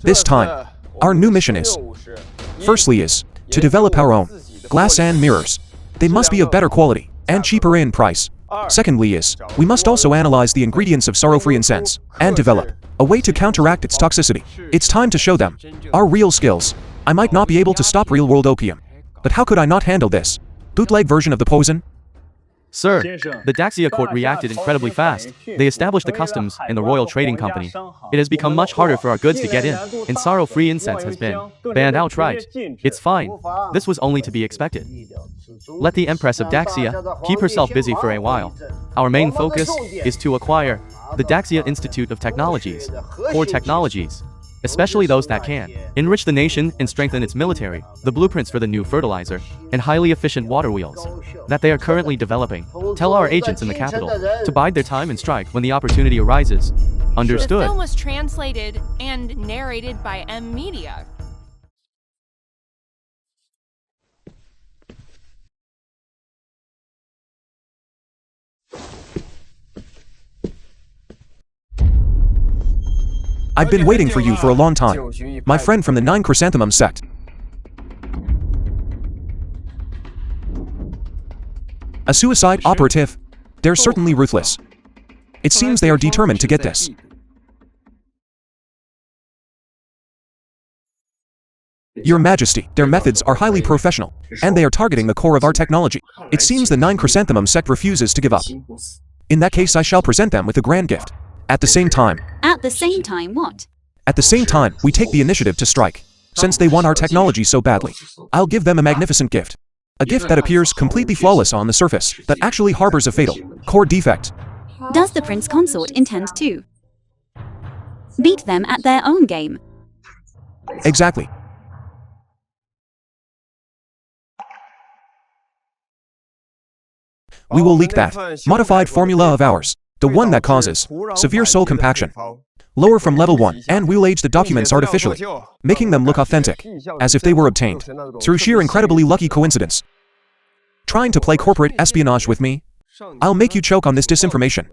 This time, our new mission is, firstly is, to develop our own glass and mirrors. They must be of better quality and cheaper in price. Secondly is, we must also analyze the ingredients of sorrow-free incense and develop a way to counteract its toxicity. It's time to show them our real skills. I might not be able to stop real-world opium, but how could I not handle this bootleg version of the poison? Sir, the Daxia court reacted incredibly fast. They established the customs in the Royal Trading Company. It has become much harder for our goods to get in, and sorrow-free incense has been banned outright. It's fine. This was only to be expected. Let the Empress of Daxia keep herself busy for a while. Our main focus is to acquire the Daxia Institute of Technologies, or technologies, especially those that can enrich the nation and strengthen its military, the blueprints for the new fertilizer, and highly efficient water wheels that they are currently developing. Tell our agents in the capital to bide their time and strike when the opportunity arises. Understood. The film was translated and narrated by M Media. I've been waiting for you for a long time, my friend from the 9 Chrysanthemum sect. A suicide operative? They're certainly ruthless. It seems they are determined to get this. Your Majesty, their methods are highly professional, and they are targeting the core of our technology. It seems the 9 Chrysanthemum sect refuses to give up. In that case, I shall present them with a grand gift. At the same time, what? At the same time, we take the initiative to strike. Since they want our technology so badly, I'll give them a magnificent gift. A gift that appears completely flawless on the surface, that actually harbors a fatal core defect. Does the Prince Consort intend to Beat them at their own game. Exactly. We will leak that modified formula of ours, the one that causes severe soul compaction, lower from level 1, and we'll age the documents artificially, making them look authentic, as if they were obtained through sheer incredibly lucky coincidence. Trying to play corporate espionage with me? I'll make you choke on this disinformation.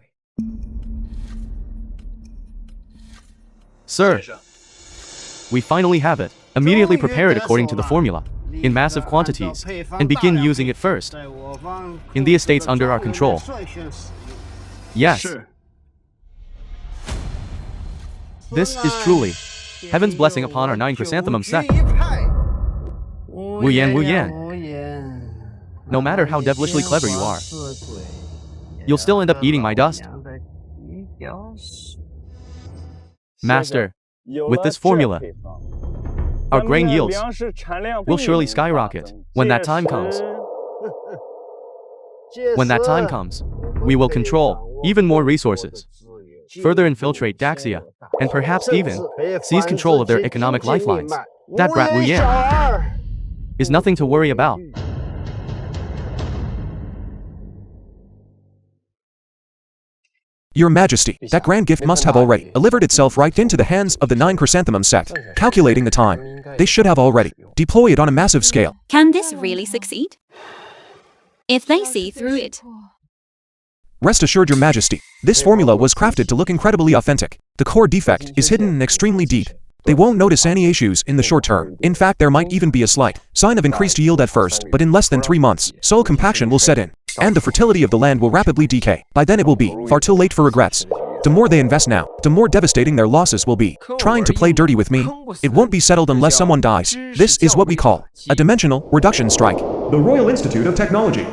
Sir, we finally have it. Immediately prepare it according to the formula, in massive quantities, and begin using it first, in the estates under our control. Yes. This is truly heaven's blessing upon our 9 chrysanthemum sect. Xuyên, Xuyên. No matter how devilishly clever you are, you'll still end up eating my dust. Master, with this formula, our grain yields will surely skyrocket when that time comes. When that time comes, we will control even more resources, further infiltrate Daxia, and perhaps even seize control of their economic lifelines. That brat Xuyên is nothing to worry about. Your Majesty, that grand gift must have already delivered itself right into the hands of the 9 chrysanthemum sect. Calculating the time, they should have already deployed it on a massive scale. Can this really succeed? If they see through it. Rest assured, Your Majesty, this formula was crafted to look incredibly authentic. The core defect is hidden and extremely deep. They won't notice any issues in the short term. In fact, there might even be a slight sign of increased yield at first, but in less than 3 months, soil compaction will set in, and the fertility of the land will rapidly decay. By then it will be far too late for regrets. The more they invest now, the more devastating their losses will be. Trying to play dirty with me, it won't be settled unless someone dies. This is what we call a dimensional reduction strike. The Royal Institute of Technology.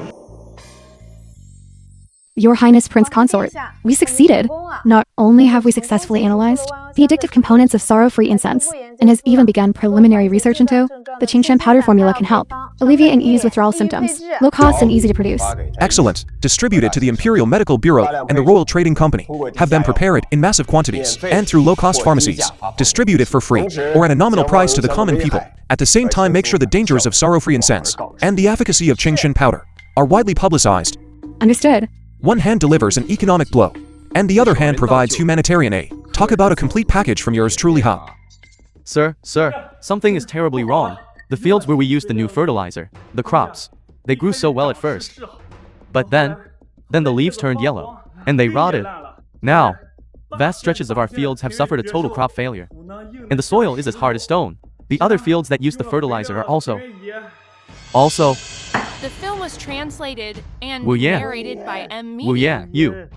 Your Highness Prince Consort, we succeeded. Not only have we successfully analyzed the addictive components of sorrow-free incense, and has even begun preliminary research into the Xuyên powder formula can help alleviate and ease withdrawal symptoms, low cost and easy to produce. Excellent. Distribute it to the Imperial Medical Bureau and the Royal Trading Company. Have them prepare it in massive quantities and through low-cost pharmacies. Distribute it for free or at a nominal price to the common people. At the same time, make sure the dangers of sorrow-free incense and the efficacy of Xuyên powder are widely publicized. Understood. One hand delivers an economic blow, and the other hand provides humanitarian aid. Talk about a complete package from yours truly, huh? Sir, something is terribly wrong. The fields where we used the new fertilizer, the crops, they grew so well at first. But then the leaves turned yellow, and they rotted. Now, vast stretches of our fields have suffered a total crop failure, and the soil is as hard as stone. The other fields that use the fertilizer are also. The film was translated and Xuyên. narrated by M. Xuyên, you.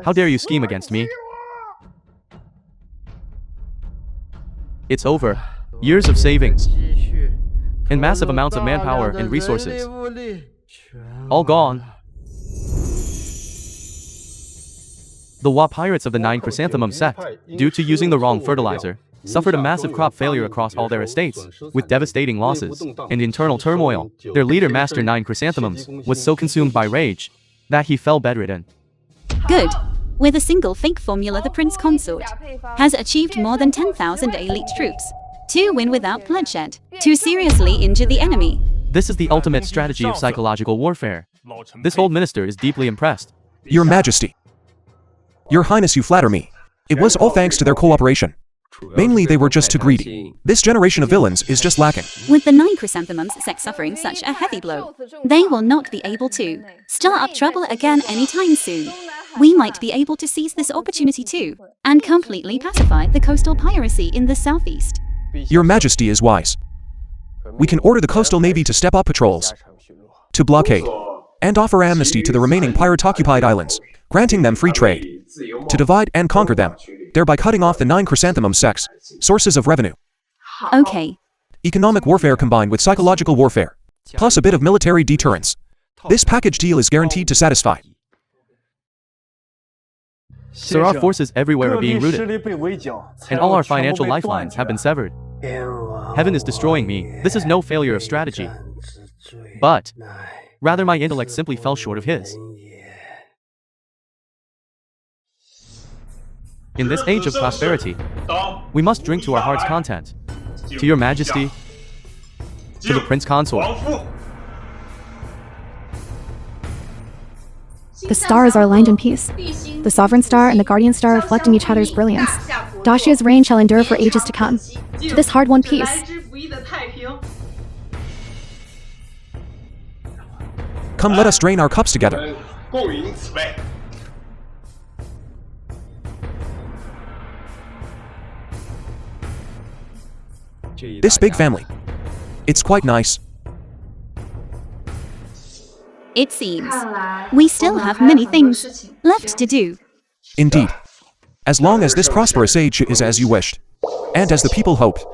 How dare you scheme against me? It's over. Years of savings. And massive amounts of manpower and resources. All gone. The Wa pirates of the 9 chrysanthemum sect, due to using the wrong fertilizer, suffered a massive crop failure across all their estates, with devastating losses and internal turmoil. Their leader, Master 9 Chrysanthemums, was so consumed by rage that he fell bedridden. Good. With a single fake formula, the Prince Consort has achieved more than 10,000 elite troops to win without bloodshed, to seriously injure the enemy. This is the ultimate strategy of psychological warfare. This old minister is deeply impressed. Your Majesty. Your Highness, you flatter me. It was all thanks to their cooperation. Mainly, they were just too greedy. This generation of villains is just lacking. With the 9 chrysanthemums sect suffering such a heavy blow, they will not be able to stir up trouble again anytime soon. We might be able to seize this opportunity too, and completely pacify the coastal piracy in the southeast. Your Majesty is wise. We can order the coastal navy to step up patrols, to blockade, and offer amnesty to the remaining pirate-occupied islands, granting them free trade, to divide and conquer them, thereby cutting off the 9 chrysanthemum sects' sources of revenue. Okay. Economic warfare combined with psychological warfare, plus a bit of military deterrence. This package deal is guaranteed to satisfy. Sir, our forces everywhere are being routed, and all our financial lifelines have been severed. Heaven is destroying me. This is no failure of strategy, but rather my intellect simply fell short of his. In this age of prosperity, we must drink to our heart's content. To your majesty, to the prince consort. The stars are aligned in peace. The sovereign star and the guardian star reflecting each other's brilliance. Dacia's reign shall endure for ages to come. To this hard-won peace. Come, let us drain our cups together. This big family. It's quite nice. It seems we still have many things left to do. Indeed. As long as this prosperous age is as you wished, and as the people hoped,